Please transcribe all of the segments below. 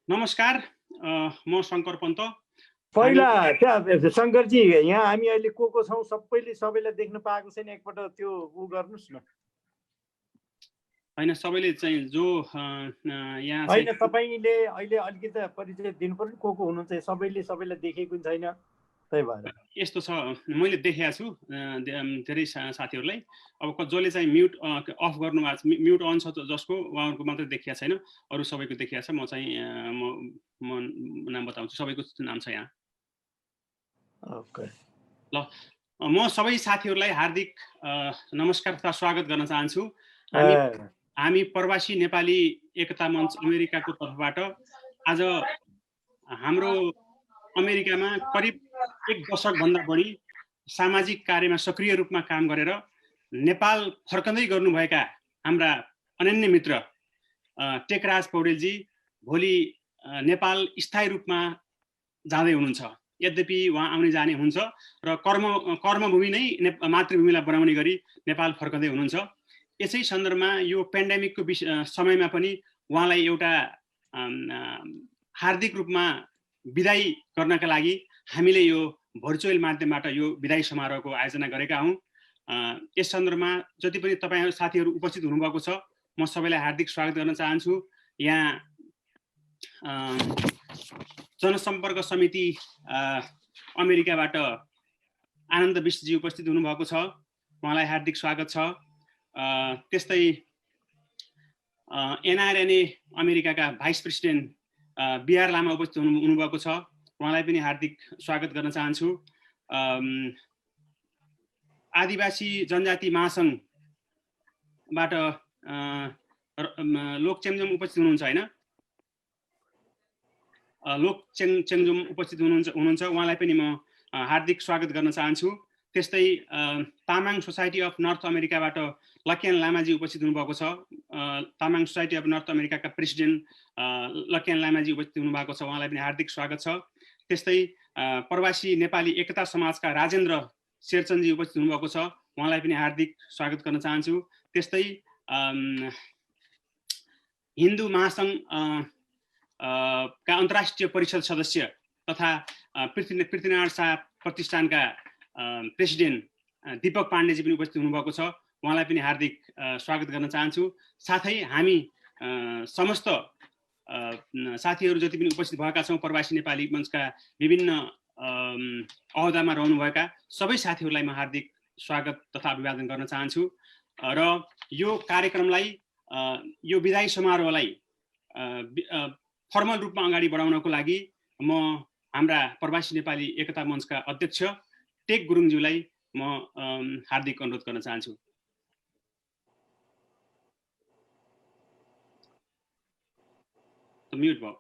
नमस्कार, म शङ्कर पन्त। पहिला त्यहाँ शङ्करजी यहाँ हामी अहिले को छौँ सबैलाई देख्न पाएको छैन, एकपल्ट त्यो गर्नुस् न। हैन, सबैले चाहिँ जो यहाँ हैन, तपाईले अहिले अलिकति परिचय दिनु पर्यो को हुनुहुन्छ। सबैलाई देखेको छैन, त्यही भएर यस्तो छ। मैले देखेको छु धेरै साथीहरूलाई। अब जसले चाहिँ म्युट अफ गर्नु भएको छ, म्युट अन छ जसको, उहाँहरूको मात्रै देखिया छैन, अरू सबैको देखिया छ। म चाहिँ म नाम बताउँछु, सबैको नाम छ यहाँ। ओके ल, म सबै साथीहरूलाई हार्दिक नमस्कार तथा स्वागत गर्न चाहन्छु। हामी प्रवासी नेपाली एकता मञ्च अमेरिकाको तर्फबाट आज हाम्रो अमेरिकामा करिब 1 दशकभन्दा बढी सामाजिक कार्यमा सक्रिय रूपमा काम गरेर नेपाल फर्कँदै गर्नुभएका हाम्रा अनन्य मित्र टेकराज पौडेलजी भोलि नेपाल स्थायी रूपमा जाँदै हुनुहुन्छ। यद्यपि उहाँ आउने जाने हुन्छ र कर्मभूमि नै मातृभूमिलाई बनाउने गरी नेपाल फर्कँदै हुनुहुन्छ। यसै सन्दर्भमा यो पेन्डेमिकको समयमा पनि उहाँलाई एउटा हार्दिक रूपमा बिदाई गर्नका लागि हामीले यो भर्चुअल माध्यमबाट यो बिदाई समारोहको आयोजना गरेका हौँ। यस सन्दर्भमा जति पनि तपाईहरु साथीहरू उपस्थित हुनुभएको छ, म सबैलाई हार्दिक स्वागत गर्न चाहन्छु। यहाँ जनसम्पर्क समिति अमेरिकाबाट आनन्द विष्टजी उपस्थित हुनुभएको छ, उहाँलाई हार्दिक स्वागत छ। त्यस्तै एनआरएनए अमेरिकाका भाइस प्रेसिडेन्ट बिआर लामा उपस्थित हुनुभएको छ, उहाँलाई पनि हार्दिक स्वागत गर्न चाहन्छु। आदिवासी जनजाति महासङ्घबाट लोक चेम्जोम उपस्थित हुनुहुन्छ हैन? लोक चेम्जोम उपस्थित हुनुहुन्छ, उहाँलाई पनि म हार्दिक स्वागत गर्न चाहन्छु। त्यस्तै तामाङ सोसाइटी अफ नर्थ अमेरिकाबाट लक्यान लामाजी उपस्थित हुनुभएको छ, तामाङ सोसाइटी अफ नर्थ अमेरिकाका प्रेसिडेन्ट लक्यान लामाजी उपस्थित हुनुभएको छ, उहाँलाई पनि हार्दिक स्वागत छ। त्यस्तै प्रवासी नेपाली एकता समाजका राजेन्द्र शेरचन्दजी उपस्थित हुनुभएको छ, उहाँलाई पनि हार्दिक स्वागत गर्न चाहन्छु। त्यस्तै हिन्दू महासङ्घ का अन्तर्राष्ट्रिय परिषद सदस्य तथा पृथ्वीनारायण शाह प्रतिष्ठानका प्रेसिडेन्ट दीपक पाण्डेजी पनि उपस्थित हुनुभएको छ, उहाँलाई पनि हार्दिक स्वागत गर्न चाहन्छु। साथै हामी समस्त साथीहरू जति पनि उपस्थित भएका छौँ, प्रवासी नेपाली मञ्चका विभिन्न अहोदामा रहनुभएका सबै साथीहरूलाई म हार्दिक स्वागत तथा अभिवादन गर्न चाहन्छु। र यो कार्यक्रमलाई, यो बिदाई समारोहलाई फर्मल रूपमा अगाडि बढाउनको लागि म हाम्रा प्रवासी नेपाली एकता मञ्चका अध्यक्ष टेक गुरुङज्यूलाई म हार्दिक अनुरोध गर्न चाहन्छु। म्युट भयो।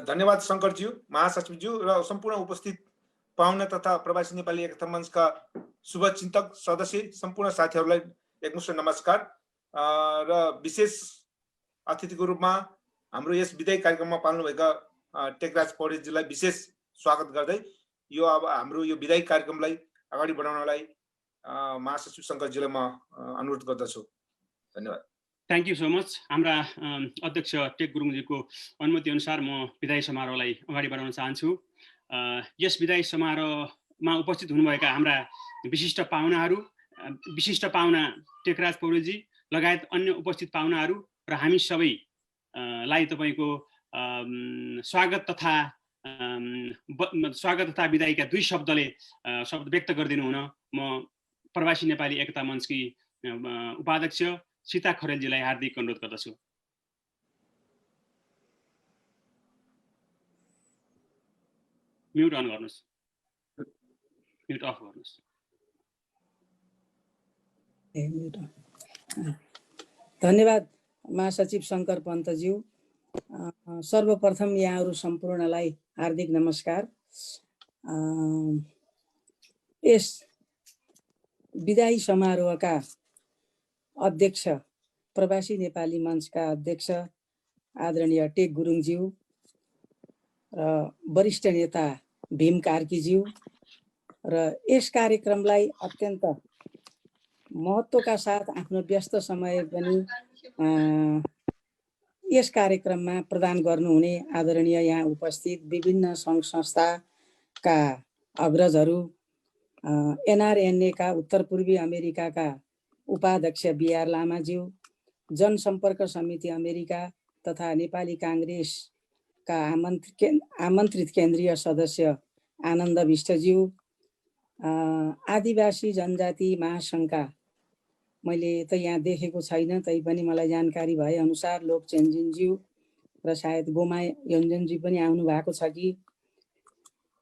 धन्यवाद शङ्करज्यू, महासचिवज्यू र सम्पूर्ण उपस्थित पाहुना तथा प्रवासी नेपाली एकता मञ्चका शुभचिन्तक सदस्य सम्पूर्ण साथीहरूलाई एकमुष्ट नमस्कार। र विशेष अतिथिको रूपमा हाम्रो यस विदाई कार्यक्रममा पाल्नुभएका टेकराज पौडेलजीलाई विशेष स्वागत गर्दै यो अब हाम्रो यो विदाई कार्यक्रमलाई अगाडि बढाउनलाई महासचिव शङ्करजीलाई म अनुरोध गर्दछु। धन्यवाद। Thank you so much. हाम्रा अध्यक्ष टेक गुरुङजीको अनुमति अनुसार म विदाई समारोहलाई अगाडि बढाउन चाहन्छु। यस विदाई समारोहमा उपस्थित हुनुभएका हाम्रा विशिष्ट पाहुना टेकराज पौडेलजी लगायत अन्य उपस्थित पाहुनाहरू र हामी सबैलाई तपाईँको स्वागत तथा विदाईका दुई शब्द व्यक्त गरिदिनु हुन म प्रवासी नेपाली एकता मञ्चकी उपाध्यक्ष सीता खरेलजीलाई हार्दिक अनुरोध गर्दछु। म्युट अन गर्नुहोस्, म्युट अफ गर्नुहोस्। धन्यवाद महासचिव शङ्कर पन्तज्यू। सर्वप्रथम यहाँहरू सम्पूर्णलाई हार्दिक नमस्कार। यस विदाई समारोहका अध्यक्ष प्रवासी नेपाली मञ्चका अध्यक्ष आदरणीय टेक गुरुङज्यू र वरिष्ठ नेता भीम कार्कीज्यू र यस कार्यक्रमलाई अत्यन्त महत्त्वका साथ आफ्नो व्यस्त समय पनि यस कार्यक्रममा प्रदान गर्नुहुने आदरणीय यहाँ उपस्थित विभिन्न सङ्घ संस्थाका अग्रजहरू, एनआरएनए का उत्तर पूर्वी अमेरिकाका उपाध्यक्ष बिआर लामाज्यू, जनसम्पर्क समिति अमेरिका तथा नेपाली काङ्ग्रेसका आमन्त्रित केन्द्रीय सदस्य आनन्द विष्टज्यू, आदिवासी जनजाति महासङ्घका मैले त यहाँ देखेको छैन, तैपनि मलाई जानकारी भए अनुसार लोक चेन्जिनज्यू र सायद गोमा योन्जनजी पनि आउनु भएको छ कि,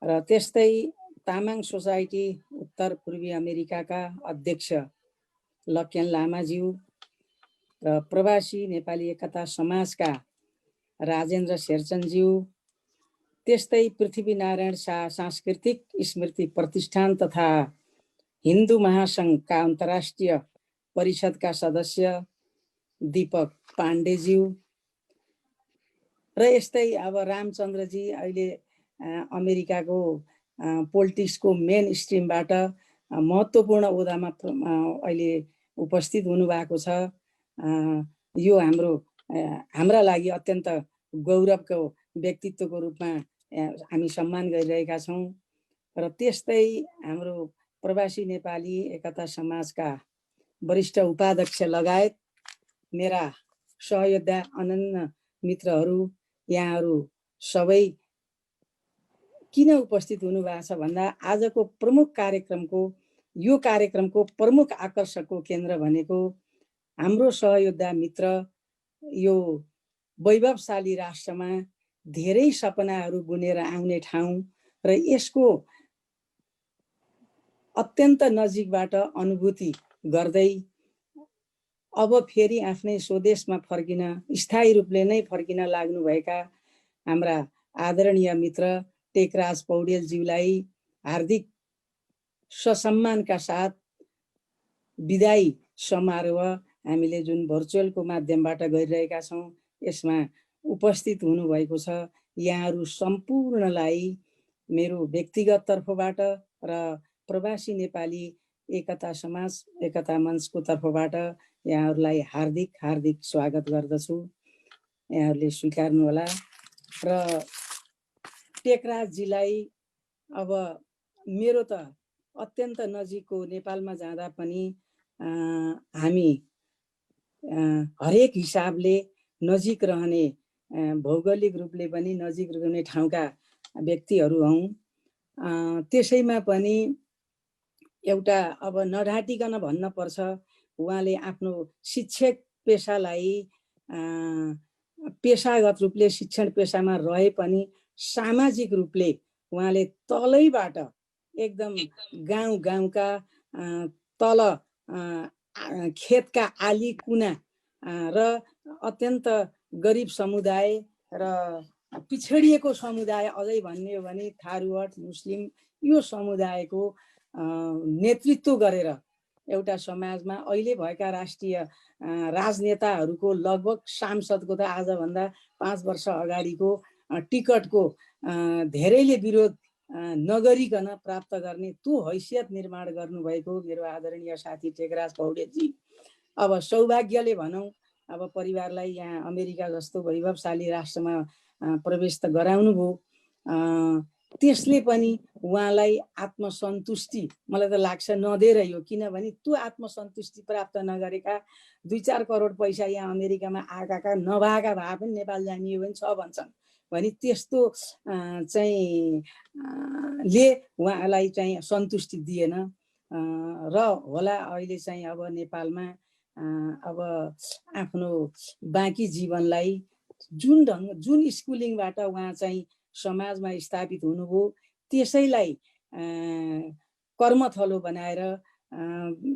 र त्यस्तै तामाङ सोसाइटी उत्तर पूर्वी अमेरिकाका अध्यक्ष लक्यान लामाज्यू र प्रवासी नेपाली एकता समाजका राजेन्द्र शेरचनज्यू, त्यस्तै पृथ्वीनारायण शाह सांस्कृतिक स्मृति प्रतिष्ठान तथा हिन्दू महासङ्घका अन्तर्राष्ट्रिय परिषदका सदस्य दीपक पाण्डेज्यू, र यस्तै अब रामचन्द्रजी अहिले अमेरिकाको पोलिटिक्सको मेन स्ट्रिमबाट महत्त्वपूर्ण ओदामा अहिले उपस्थित हुनुभएको छ। यो हाम्रा लागि अत्यन्त गौरवको व्यक्तित्वको रूपमा हामी सम्मान गरिरहेका छौँ। र त्यस्तै हाम्रो प्रवासी नेपाली एकता समाजका वरिष्ठ उपाध्यक्ष लगायत मेरा सहयोद्धा अनन्य मित्रहरू, यहाँहरू सबै किन उपस्थित हुनुभएको छ भन्दा आजको प्रमुख कार्यक्रमको प्रमुख आकर्षकको केन्द्र भनेको हाम्रो सहयोद्धा मित्र यो वैभवशाली राष्ट्रमा धेरै सपनाहरू बुनेर आउने ठाउँ र यसको अत्यन्त नजिकबाट अनुभूति गर्दै अब फेरि आफ्नै स्वदेशमा फर्किन, स्थायी रूपले नै फर्किन लाग्नुभएका हाम्रा आदरणीय मित्र टेकराज पौडेलज्यूलाई हार्दिक ससम्मानका साथ विदाई समारोह हामीले जुन भर्चुअलको माध्यमबाट गरिरहेका छौँ, यसमा उपस्थित हुनुभएको छ। यहाँहरू सम्पूर्णलाई मेरो व्यक्तिगत तर्फबाट र प्रवासी नेपाली एकता समाज एकता मञ्चको तर्फबाट यहाँहरूलाई हार्दिक हार्दिक स्वागत गर्दछु। यहाँहरूले स्वीकार्नुहोला। र टेकराजजीलाई अब मेरो त अत्यन्त नजिकको नेपालमा जाँदा पनि हामी हरेक हिसाबले नजिक रहने, भौगोलिक रूपले पनि नजिक रहने ठाउँका व्यक्तिहरू हौँ। त्यसैमा पनि एउटा अब नढाँटिकन भन्न पर्छ, उहाँले आफ्नो शिक्षक पेसालाई पेसागत रूपले शिक्षण पेसामा रहे पनि सामाजिक रूपले उहाँले तलैबाट एकदम गाउँका तल खेतका आली कुना र अत्यन्त गरिब समुदाय र पिछडिएको समुदाय, अझै भन्ने हो भने थारूवट मुस्लिम, यो समुदायको नेतृत्व गरेर एउटा समाजमा अहिले भएका राष्ट्रिय राजनेताहरूको लगभग सांसदको त आजभन्दा 5 वर्ष अगाडिको टिकटको धेरैले विरोध नगरिकन प्राप्त गर्ने त्यो हैसियत निर्माण गर्नुभएको मेरो आदरणीय साथी टेकराज पौडेलजी अब सौभाग्यले भनौँ अब परिवारलाई यहाँ अमेरिका जस्तो वैभवशाली राष्ट्रमा प्रवेश त गराउनु भयो। त्यसले पनि उहाँलाई आत्मसन्तुष्टि मलाई त लाग्छ नदिएर यो, किनभने त्यो आत्मसन्तुष्टि प्राप्त नगरेका 2-4 करोड पैसा यहाँ अमेरिकामा आएका नभएका भए पनि नेपाल जाने हो भने छ भन्छन् भने त्यस्तो चाहिँ ले उहाँलाई चाहिँ सन्तुष्टि दिएन र होला अहिले चाहिँ अब नेपालमा अब आफ्नो बाँकी जीवनलाई जुन स्कुलिङबाट उहाँ चाहिँ समाजमा स्थापित हुनुभयो त्यसैलाई कर्मथलो बनाएर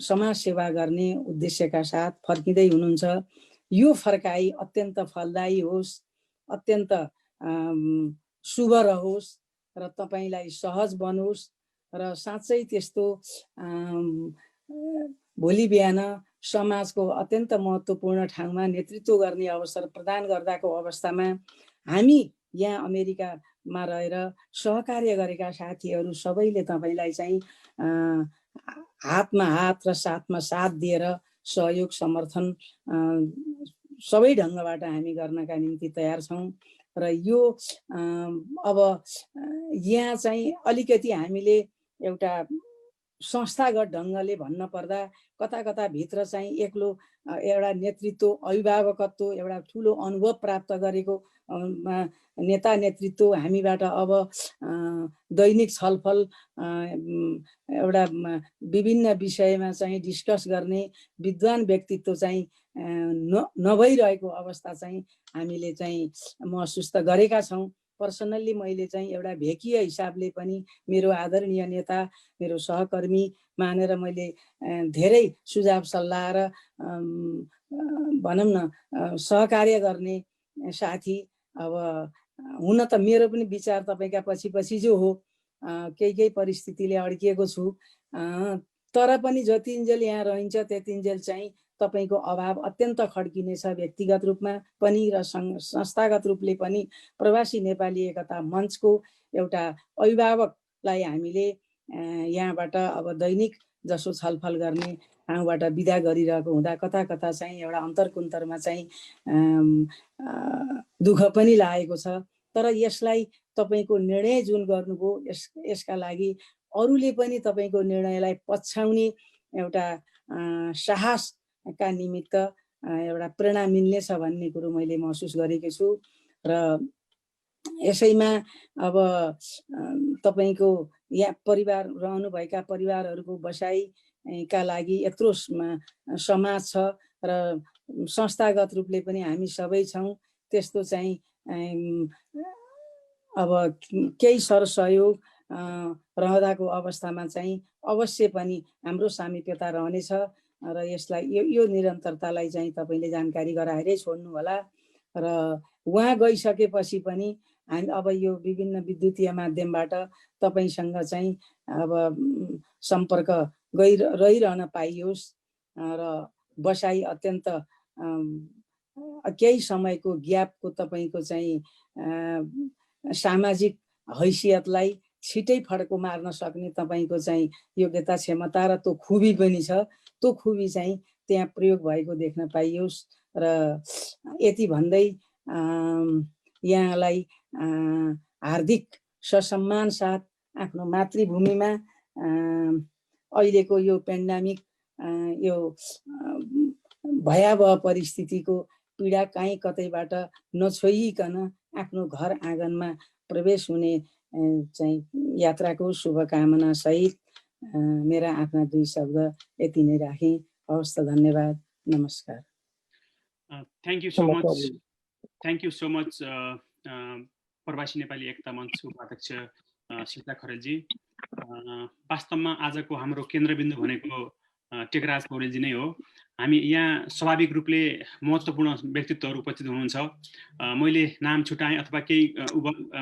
समाज सेवा गर्ने उद्देश्यका साथ फर्किँदै हुनुहुन्छ। यो फर्काइ अत्यन्त फलदायी होस्, अत्यन्त शुभ रहोस् र तपाईलाई सहज बनोस् र साँच्चै त्यस्तो भोलि बिहान समाजको अत्यन्त महत्त्वपूर्ण ठाउँमा नेतृत्व गर्ने अवसर प्रदान गर्दाको अवस्थामा हामी यहाँ अमेरिकामा रहेर सहकार्य गरेका साथीहरू सबैले तपाईलाई चाहिँ हातमा हात र साथमा साथ दिएर सहयोग समर्थन सबै ढङ्गबाट हामी गर्नका निम्ति तयार छौँ। र यो अब यहाँ चाहिँ अलिकति हामीले एउटा संस्थागत ढङ्गले भन्न पर्दा कता कता भित्र चाहिँ एक्लो एउटा नेतृत्व अभिभावकत्व एउटा ठुलो अनुभव प्राप्त गरेको नेता नेतृत्व हामीबाट अब दैनिक छलफल एउटा विभिन्न विषयमा चाहिँ डिस्कस गर्ने विद्वान व्यक्तित्व चाहिँ नभइरहेको अवस्था चाहिँ हामीले चाहिँ महसुस त गरेका छौँ। पर्सनल्ली मैले चाहिँ एउटा भेकीय हिसाबले पनि मेरो आदरणीय नेता मेरो सहकर्मी मानेर मैले धेरै सुझाव सल्लाह र भनौँ न सहकार्य गर्ने साथी अब हुन त मेरो पनि विचार तपाईँका पछि पछि जो हो केही परिस्थितिले अड्किएको छु, तर पनि जतिन्जेल यहाँ रहन्छ त्यतिन्जेल चाहिँ तपाईँको अभाव अत्यन्त खड्किनेछ व्यक्तिगत रूपमा पनि र संस्थागत रूपले पनि। प्रवासी नेपाली एकता मञ्चको एउटा अभिभावकलाई हामीले यहाँबाट अब दैनिक जसो छलफल गर्ने ठाउँबाट बिदा गरिरहेको हुँदा कता कता चाहिँ एउटा अन्तर्कुन्तरमा चाहिँ दुःख पनि लागेको छ। तर यसलाई तपाईँको निर्णय जुन गर्नुभयो यसका लागि अरूले पनि तपाईँको निर्णयलाई पछ्याउने एउटा साहसका निमित्त एउटा प्रेरणा मिल्नेछ भन्ने कुरो मैले महसुस गरेको छु। र यसैमा अब तपाईँको यहाँ परिवार रहनुभएका परिवारहरूको बसाइका लागि यत्रो समाज छ र संस्थागत रूपले पनि हामी सबै छौँ। त्यस्तो चाहिँ अब केही सरसहयोग रहँदाको अवस्थामा चाहिँ अवश्य पनि हाम्रो सामिप्यता रहनेछ र यसलाई यो निरन्तरतालाई चाहिँ तपाईँले जानकारी गराएरै छोड्नु होला। र उहाँ गइसकेपछि पनि हामी अब यो विभिन्न विद्युतीय माध्यमबाट तपाईँसँग चाहिँ अब सम्पर्क रहिरहन पाइयोस् र बसाइ अत्यन्त केही समयको ग्यापको तपाईँको चाहिँ सामाजिक हैसियतलाई छिटै फड्को मार्न सक्ने तपाईँको चाहिँ योग्यता क्षमता र त्यो खुबी पनि छ। त्यो खुबी चाहिँ त्यहाँ प्रयोग भएको देख्न पाइयोस्। र यति भन्दै यहाँलाई हार्दिक ससम्मान साथ आफ्नो मातृभूमिमा अहिलेको यो पेन्डामिक यो भयावह परिस्थितिको पीडा काहीँ कतैबाट नछोइकन आफ्नो घर आँगनमा प्रवेश हुने चाहिँ यात्राको शुभकामना सहित मेरा आफ्ना दुई शब्द यति नै राखेँ। हवस् त, धन्यवाद, नमस्कार। थ्याङ्क यू सो मच प्रवासी नेपाली एकता मञ्चको उपाध्यक्ष सीता खरेलजी। वास्तवमा आजको हाम्रो केन्द्रबिन्दु भनेको टेकराज पौडेलजी नै हो। हामी यहाँ स्वाभाविक रूपले महत्त्वपूर्ण व्यक्तित्वहरू उपस्थित हुनुहुन्छ। मैले नाम छुटाएँ अथवा केही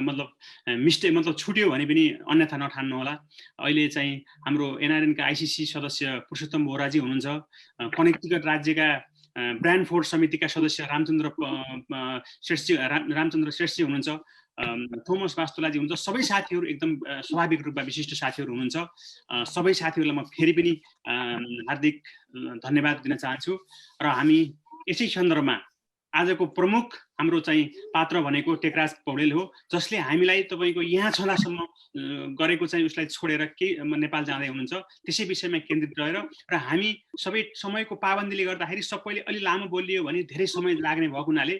मतलब छुट्यो भने पनि अन्यथा नठान्नु होला। अहिले चाहिँ हाम्रो एनआरएनका आइसिसी सदस्य पुरुषोत्तम बोहराजी हुनुहुन्छ। कनेक्टिकट राज्यका ब्रान्डफोर्ड समितिका सदस्य रामचन्द्र श्रेष्ठी हुनुहुन्छ। थोमस वास्तुलाजी हुनुहुन्छ। सबै साथीहरू एकदम स्वाभाविक रूपमा विशिष्ट साथीहरू हुनुहुन्छ। सबै साथीहरूलाई म फेरि पनि हार्दिक धन्यवाद दिन चाहन्छु। र हामी यसै सन्दर्भमा आजको प्रमुख हाम्रो चाहिँ पात्र भनेको टेकराज पौडेल हो, जसले हामीलाई तपाईँको यहाँ छँदासम्म गरेको चाहिँ उसलाई छोडेर केही नेपाल जाँदै हुनुहुन्छ। त्यसै विषयमा केन्द्रित रहेर र हामी सबै समयको पाबन्दीले गर्दाखेरि सबैले अलि लामो बोलियो भने धेरै समय लाग्ने भएको हुनाले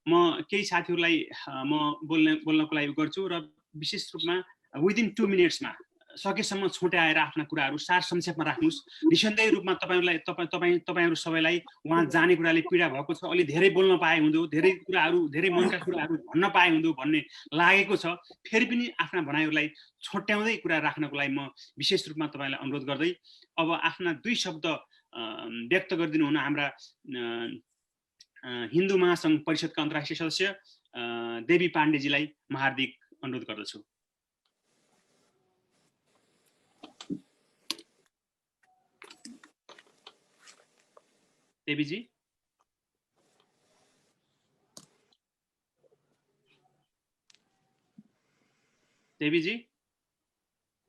म केही साथीहरूलाई म बोल्नको लागि गर्छु र विशेष रूपमा विदिन 2 मिनट्समा सकेसम्म छुट्याएर आफ्ना कुराहरू सार संक्षेपमा राख्नुहोस्। निसन्देह रूपमा तपाईँहरू सबैलाई उहाँ जाने कुराले पीडा भएको छ, अलि धेरै बोल्न पाए हुँदो, धेरै मनका कुराहरू भन्न पाए हुँदो भन्ने लागेको छ। फेरि पनि आफ्ना भनाइहरूलाई छोट्याउँदै कुरा राख्नको लागि म विशेष रूपमा तपाईँलाई अनुरोध गर्दै अब आफ्ना 2 शब्द व्यक्त गरिदिनु हुन हाम्रा हिन्दू महासङ्घ परिषदका अन्तर्राष्ट्रिय सदस्य देवी पाण्डेजीलाई म हार्दिक अनुरोध गर्दछु। देवीजी। देवीजी।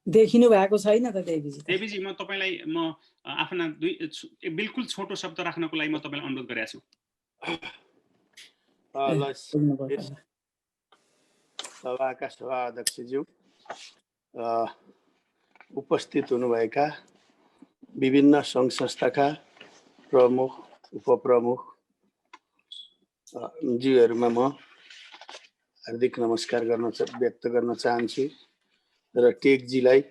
देखिनु भएको छैन त देवीजी। देवीजी म तपाईलाई म आफ्ना बिल्कुल छोटो शब्द राख्नको लागि म तपाईलाई अनुरोध गरेको छु। सभाका सभा अध्यक्षज्यू, उपस्थित हुनुभएका विभिन्न सङ्घ संस्थाका प्रमुख उपप्रमुख ज्यूहरूमा म हार्दिक नमस्कार व्यक्त गर्न चाहन्छु र टेकजीलाई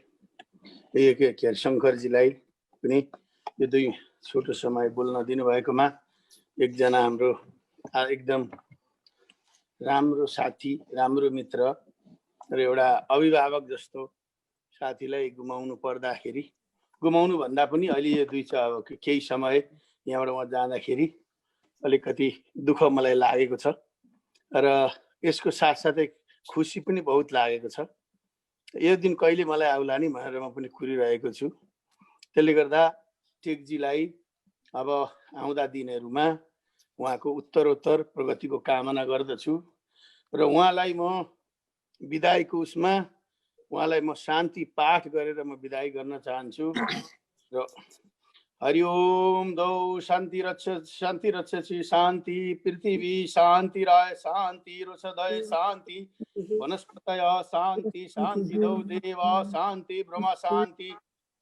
शङ्करजीलाई पनि यो दुई छोटो समय बोल्न दिनुभएकोमा एकजना हाम्रो एकदम राम्रो साथी, राम्रो मित्र र एउटा अभिभावक जस्तो साथीलाई गुमाउनु पर्दाखेरि, गुमाउनु भन्दा पनि अहिले यो केही समय यहाँबाट म जाँदाखेरि अलिकति दुःख मलाई लागेको छ र यसको साथसाथै खुसी पनि बहुत लागेको छ। यो दिन कहिले मलाई आउला नि भनेर म पनि कुरिरहेको छु। त्यसले गर्दा टेकजीलाई अब आउँदा दिनहरूमा उहाँको उत्तरोत्तर प्रगतिको कामना गर्दछु र उहाँलाई म बिदाईको उसमा उहाँलाई म शान्ति पाठ गरेर म बिदाई गर्न चाहन्छु र हरि ओम दौ शान्ति रक्षसि शान्ति पृथ्वी शान्ति राय शान्ति रोषधय शान्ति वनस्पतय शान्ति शान्ति दौ देव शान्ति ब्रह्म शान्ति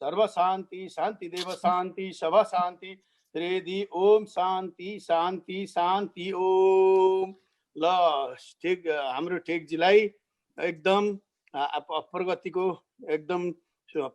सर्व शान्ति शान्ति देव शान्ति सभा शान्ति त्रिवेदी ओम शान्ति शान्ति शान्ति ओम। ल हाम्रो टेकजीलाई एकदम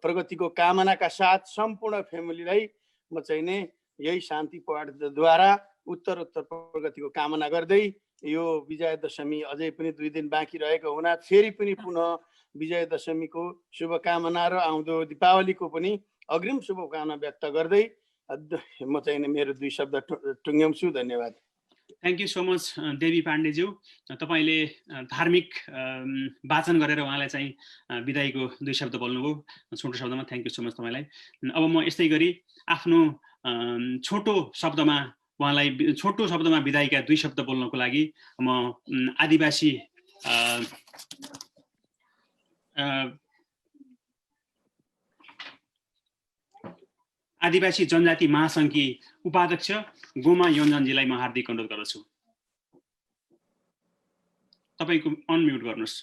प्रगतिको कामनाका साथ सम्पूर्ण फ्यामिलीलाई म चाहिँ नै यही शान्ति पाठद्वारा उत्तरोत्तर प्रगतिको कामना गर्दै यो विजयादशमी अझै पनि 2 दिन बाँकी रहेको हुना फेरि पनि पुनः विजयादशमीको शुभकामना र आउँदो दीपावलीको पनि अग्रिम शुभकामना व्यक्त गर्दै म चाहिँ मेरो 2 शब्द टुङ्ग्याउँछु। धन्यवाद। थ्याङ्क यू सो मच देवी पाण्डेज्यू, तपाईले धार्मिक वाचन गरेर उहाँलाई चाहिँ बिदाईको 2 शब्द बोल्नुभयो छोटो शब्दमा। थ्याङ्क यू सो मच तपाईलाई। अब म यस्तै गरी आफ्नो छोटो शब्दमा बिदाईका 2 शब्द बोल्नको लागि म आदिवासी जनजाति महासङ्घकी उपाध्यक्ष गोमा योन्जनजीलाई म हार्दिक अनुरोध गर्दछु। तपाईको अनम्युट गर्नुस्।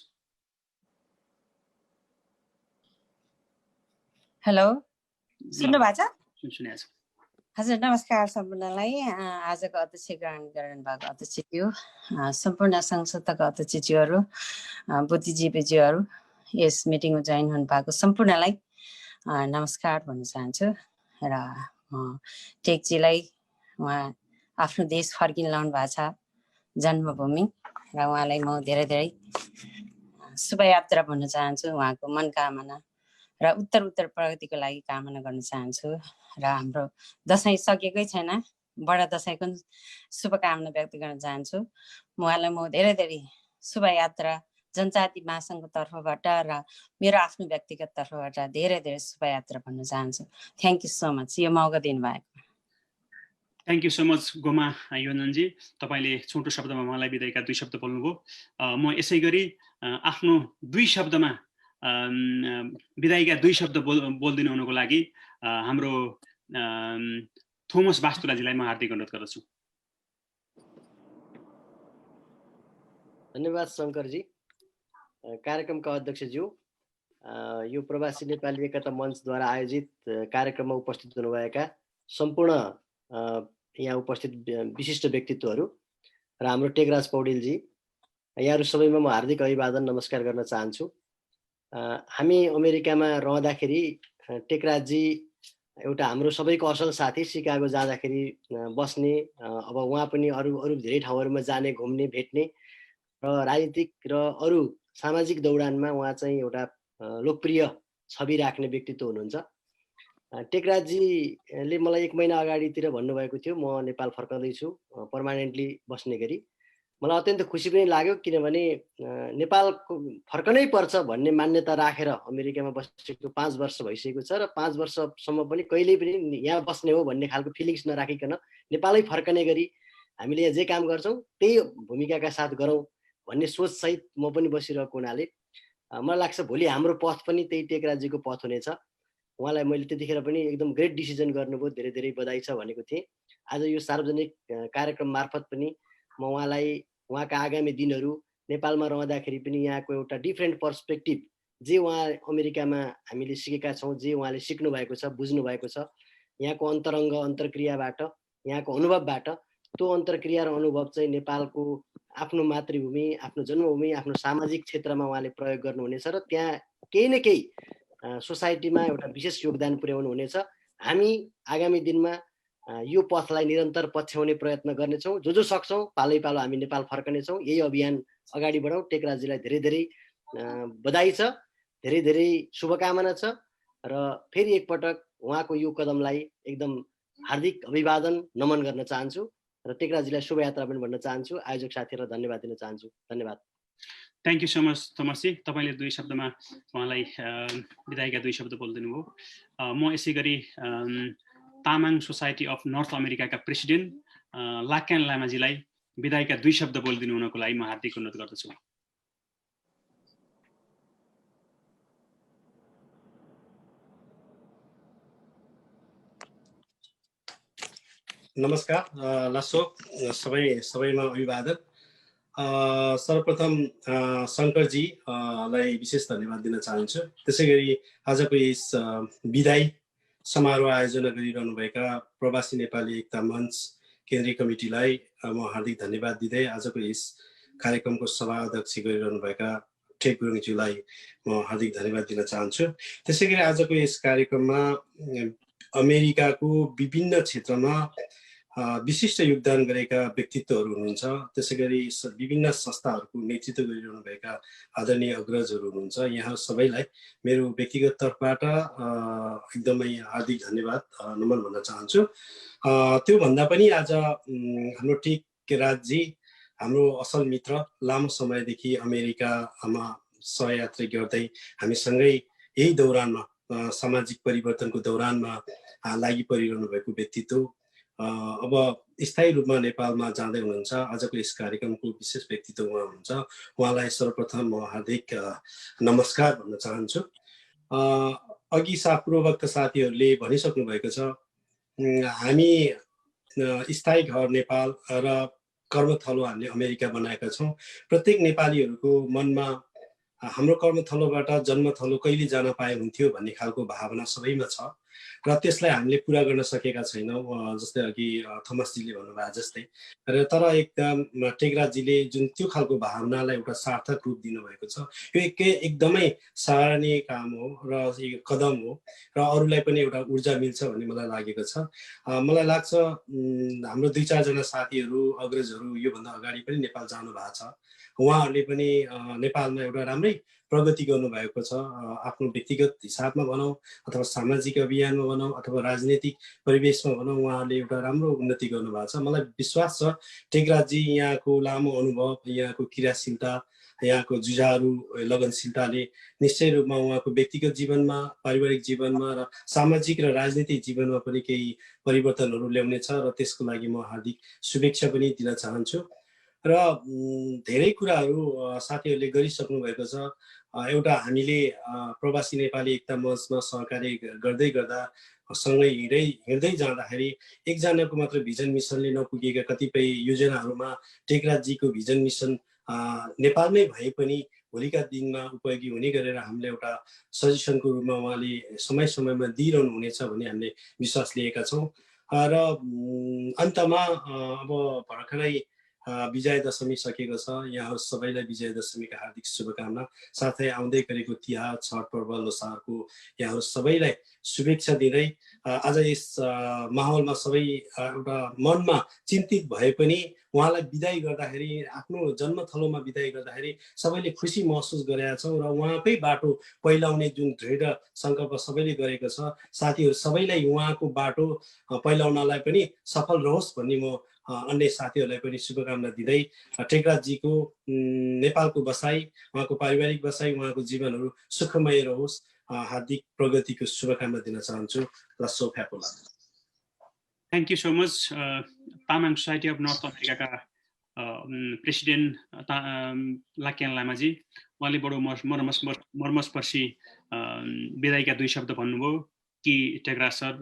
हेलो, सुन्नु भएको छ? सुनेको छु। हजुर, नमस्कार सम्पूर्णलाई। आजको अध्यक्ष ग्रहण गर्नुभएको अध्यक्षज्यू, सम्पूर्ण संसदका अध्यक्षज्यूहरू, बुद्धिजीवीज्यूहरू, यस मिटिङमा जोइन हुनुभएको सम्पूर्णलाई नमस्कार भन्न चाहन्छु र टेकजीलाई उहाँ आफ्नो देश फर्किन लाउनु भएको छ जन्मभूमि र उहाँलाई म धेरै धेरै शुभयात्रा भन्न चाहन्छु। उहाँको मनकामना र उत्तर प्रगतिको लागि कामना गर्न चाहन्छु र हाम्रो दसैँ सकेकै छैन, बडा दसैँको शुभकामना व्यक्त गर्न चाहन्छु। उहाँलाई म धेरै धेरै शुभयात्रा जनजाति महासङ्घको तर्फबाट र मेरो आफ्नो व्यक्तिगत तर्फबाट धेरै धेरै शुभयात्रा भन्न चाहन्छु। थ्याङ्क यू सो मच यो मौका दिनुभएको। Thank you so much Goma योन्जनजी, तपाईँले छोटो शब्दमा मलाई बिदाईका 2 शब्द बोल्नुभयो। म यसै गरी आफ्नो 2 शब्दमा बिदाईका 2 शब्द बोलिदिनु हुनुको लागि हाम्रो थोमस बास्तुलाजीलाई म हार्दिक अनुरोध गर्दछु। धन्यवाद शङ्करजी। कार्यक्रमका अध्यक्षज्यू, यो प्रवासी नेपाली एकता मञ्चद्वारा आयोजित कार्यक्रममा उपस्थित हुनुभएका सम्पूर्ण यहाँ उपस्थित विशिष्ट व्यक्तित्वहरू र हाम्रो टेकराज पौडेलजी, यहाँहरू सबैमा म हार्दिक अभिवादन नमस्कार गर्न चाहन्छु। हामी अमेरिकामा रहँदाखेरि टेकराजजी एउटा हाम्रो सबैको असल साथी, सिकागो जाँदाखेरि बस्ने, अब उहाँ पनि अरू धेरै ठाउँहरूमा जाने, घुम्ने, भेट्ने र राजनीतिक र अरू सामाजिक दौडानमा उहाँ चाहिँ एउटा लोकप्रिय छवि राख्ने व्यक्तित्व हुनुहुन्छ। टेकराजजीले मलाई 1 महिना अगाडितिर भन्नुभएको थियो म नेपाल फर्कँदैछु पर्मानेन्टली बस्ने गरी। मलाई अत्यन्त खुसी पनि लाग्यो, किनभने नेपाल फर्कनै पर्छ भन्ने मान्यता राखेर अमेरिकामा बसेको 5 वर्ष भइसकेको छ र 5 वर्षसम्म पनि कहिल्यै पनि यहाँ बस्ने हो भन्ने खालको फिलिङ्स नराखिकन नेपालै फर्कने गरी हामीले यहाँ जे काम गर्छौँ त्यही भूमिकाका साथ गरौँ भन्ने सोचसहित म पनि बसिरहेको हुनाले मलाई लाग्छ भोलि हाम्रो पथ पनि त्यही टेकराजजीको पथ हुनेछ। उहाँलाई मैले त्यतिखेर पनि एकदम ग्रेट डिसिजन गर्नुभयो, धेरै धेरै बधाई छ भनेको थिएँ। आज यो सार्वजनिक कार्यक्रम मार्फत पनि म उहाँलाई उहाँका आगामी दिनहरू नेपालमा रहँदाखेरि पनि यहाँको एउटा डिफ्रेन्ट पर्सपेक्टिभ जे उहाँ अमेरिकामा हामीले सिकेका छौँ, जे उहाँले सिक्नु भएको छ, बुझ्नु भएको छ, यहाँको अन्तरङ्ग अन्तर्क्रियाबाट, यहाँको अनुभवबाट, त्यो अन्तर्क्रिया र अनुभव चाहिँ नेपालको आफ्नो मातृभूमि, आफ्नो जन्मभूमि, आफ्नो सामाजिक क्षेत्रमा उहाँले प्रयोग गर्नुहुनेछ र त्यहाँ केही न केही सोसाइटीमा एउटा विशेष योगदान पुर्याउनु हुनेछ। हामी आगामी दिनमा यो पथलाई निरन्तर पछ्याउने प्रयत्न गर्नेछौँ। जो सक्छौँ पालै पालो हामी नेपाल फर्कनेछौँ। यही अभियान अगाडि बढाउँ। टेकराजजीलाई धेरै धेरै बधाई छ, धेरै धेरै शुभकामना छ र फेरि एकपटक उहाँको यो कदमलाई एकदम हार्दिक अभिवादन नमन गर्न चाहन्छु र टेकराजजीलाई शुभयात्रा पनि भन्न चाहन्छु। आयोजक साथीहरूलाई धन्यवाद दिन चाहन्छु। धन्यवाद। थ्याङ्क यू सो मच थोमसजी, तपाईँले 2 शब्दमा उहाँलाई बिदाईका 2 शब्द बोलिदिनु भयो। म यसै गरी तामाङ सोसाइटी अफ नर्थ अमेरिकाका प्रेसिडेन्ट लाक्यान लामाजीलाई बिदाईका 2 शब्द बोलिदिनु हुनको लागि म हार्दिक अनुरोध गर्दछु। नमस्कार लासो सबैमा अभिवादन। सर्वप्रथम शङ्करजीलाई विशेष धन्यवाद दिन चाहन्छु। त्यसै गरी आजको यस विदाई समारोह आयोजना गरिरहनुभएका प्रवासी नेपाली एकता मञ्च केन्द्रीय कमिटीलाई म हार्दिक धन्यवाद दिँदै आजको यस कार्यक्रमको सभा अध्यक्ष गरिरहनुभएका टेक गुरुङज्यूलाई म हार्दिक धन्यवाद दिन चाहन्छु। त्यसै गरी आजको यस कार्यक्रममा अमेरिकाको विभिन्न क्षेत्रमा विशिष्ट योगदान गरेका व्यक्तित्वहरू हुनुहुन्छ। त्यसै गरी विभिन्न संस्थाहरूको नेतृत्व गरिरहनुभएका आदरणीय अग्रजहरू हुनुहुन्छ। यहाँ सबैलाई मेरो व्यक्तिगत तर्फबाट एकदमै हार्दिक धन्यवाद नमन भन्न चाहन्छु। त्योभन्दा पनि आज हाम्रो टेकराजजी हाम्रो असल मित्र, लामो समयदेखि अमेरिकामा सहयात्रा गर्दै हामीसँगै यही दौरानमा सामाजिक परिवर्तनको दौरानमा लागि परिरहनु भएको व्यक्तित्व अब स्थायी रूपमा नेपालमा जाँदै हुनुहुन्छ। आजको यस कार्यक्रमको विशेष व्यक्तित्व उहाँ हुनुहुन्छ। उहाँलाई सर्वप्रथम म हार्दिक नमस्कार भन्न चाहन्छु। अघि पूर्ववक्त साथीहरूले भनिसक्नु भएको छ, हामी स्थायी घर नेपाल र कर्मथलो हामीले अमेरिका बनाएका छौँ। प्रत्येक नेपालीहरूको मनमा हाम्रो कर्मथलोबाट जन्मथलो कहिले जान पाए हुन्थ्यो भन्ने खालको भावना सबैमा छ र त्यसलाई हामीले पुरा गर्न सकेका छैनौँ, जस्तै अघि थोमसजीले भन्नुभयो जस्तै। र तर एकदम टेकराजजीले जुन त्यो खालको भावनालाई एउटा सार्थक रूप दिनुभएको छ, यो एकदमै सराहनीय काम हो र कदम हो र अरूलाई पनि एउटा ऊर्जा मिल्छ भन्ने मलाई लागेको छ। मलाई लाग्छ हाम्रो 2-4 जना साथीहरू अग्रजहरू योभन्दा अगाडि पनि नेपाल जानु भएको छ। उहाँहरूले पनि नेपालमा एउटा राम्रै प्रगति गर्नुभएको छ। आफ्नो व्यक्तिगत हिसाबमा भनौँ अथवा सामाजिक अभियानमा भनौँ अथवा राजनीतिक परिवेशमा भनौँ, उहाँहरूले एउटा राम्रो उन्नति गर्नुभएको छ। मलाई विश्वास छ टेकराजजी यहाँको लामो अनुभव, यहाँको क्रियाशीलता, यहाँको जुझारु लगनशीलताले निश्चय रूपमा उहाँको व्यक्तिगत जीवनमा, पारिवारिक जीवनमा र सामाजिक र राजनीतिक जीवनमा पनि केही परिवर्तनहरू ल्याउनेछ र त्यसको लागि म हार्दिक शुभेच्छा पनि दिन चाहन्छु। र धेरै कुराहरू साथीहरूले गरिसक्नु भएको छ। एउटा हामीले प्रवासी नेपाली एकता मञ्चमा सहकार्य गर्दै गर्दा सँगै हिँड्दै जाँदाखेरि एकजनाको मात्र भिजन मिसनले नपुगेका कतिपय योजनाहरूमा टेकराजजीको भिजन मिसन नेपालमै भए पनि भोलिका दिनमा उपयोगी हुने गरेर हामीले एउटा सजेसनको रूपमा उहाँले समय समयमा दिइरहनु हुनेछ भन्ने हामीले विश्वास लिएका छौँ। र अन्तमा अब भर्खरै विजय दशमी सकेको छ। यहाँ सबैलाई विजय दशमीका हार्दिक शुभकामना, साथै आउँदै गरेको तिहार, छठ पर्व, लोसारको यहाँहरू सबैलाई शुभेच्छा दिँदै आज यस माहौलमा सबै एउटा मनमा चिन्तित भए पनि उहाँलाई बिदाई गर्दाखेरि, आफ्नो जन्मथलोमा बिदाई गर्दाखेरि सबैले खुसी महसुस गरेका छौँ र उहाँकै बाटो पहिलाउने जुन दृढ सङ्कल्प सबैले गरेको छ, साथीहरू सबैलाई उहाँको बाटो पहिलाउनलाई पनि सफल रहोस् भन्ने म अन्य साथीहरूलाई पनि शुभकामना दिँदै टेकराजजीको नेपालको बसाई, उहाँको पारिवारिक बसाई, उहाँको जीवनहरू सुखमय रहोस्, हार्दिक प्रगतिको शुभकामना दिन चाहन्छु। लासो फ्यापोला। Thank you so much Tamang society of North अमेरिकाका प्रेसिडेन्ट लाक्यान लामाजी। उहाँले बडो मर्मस्पर्शी विदाईका 2 शब्द भन्नुभयो कि टेकराज सर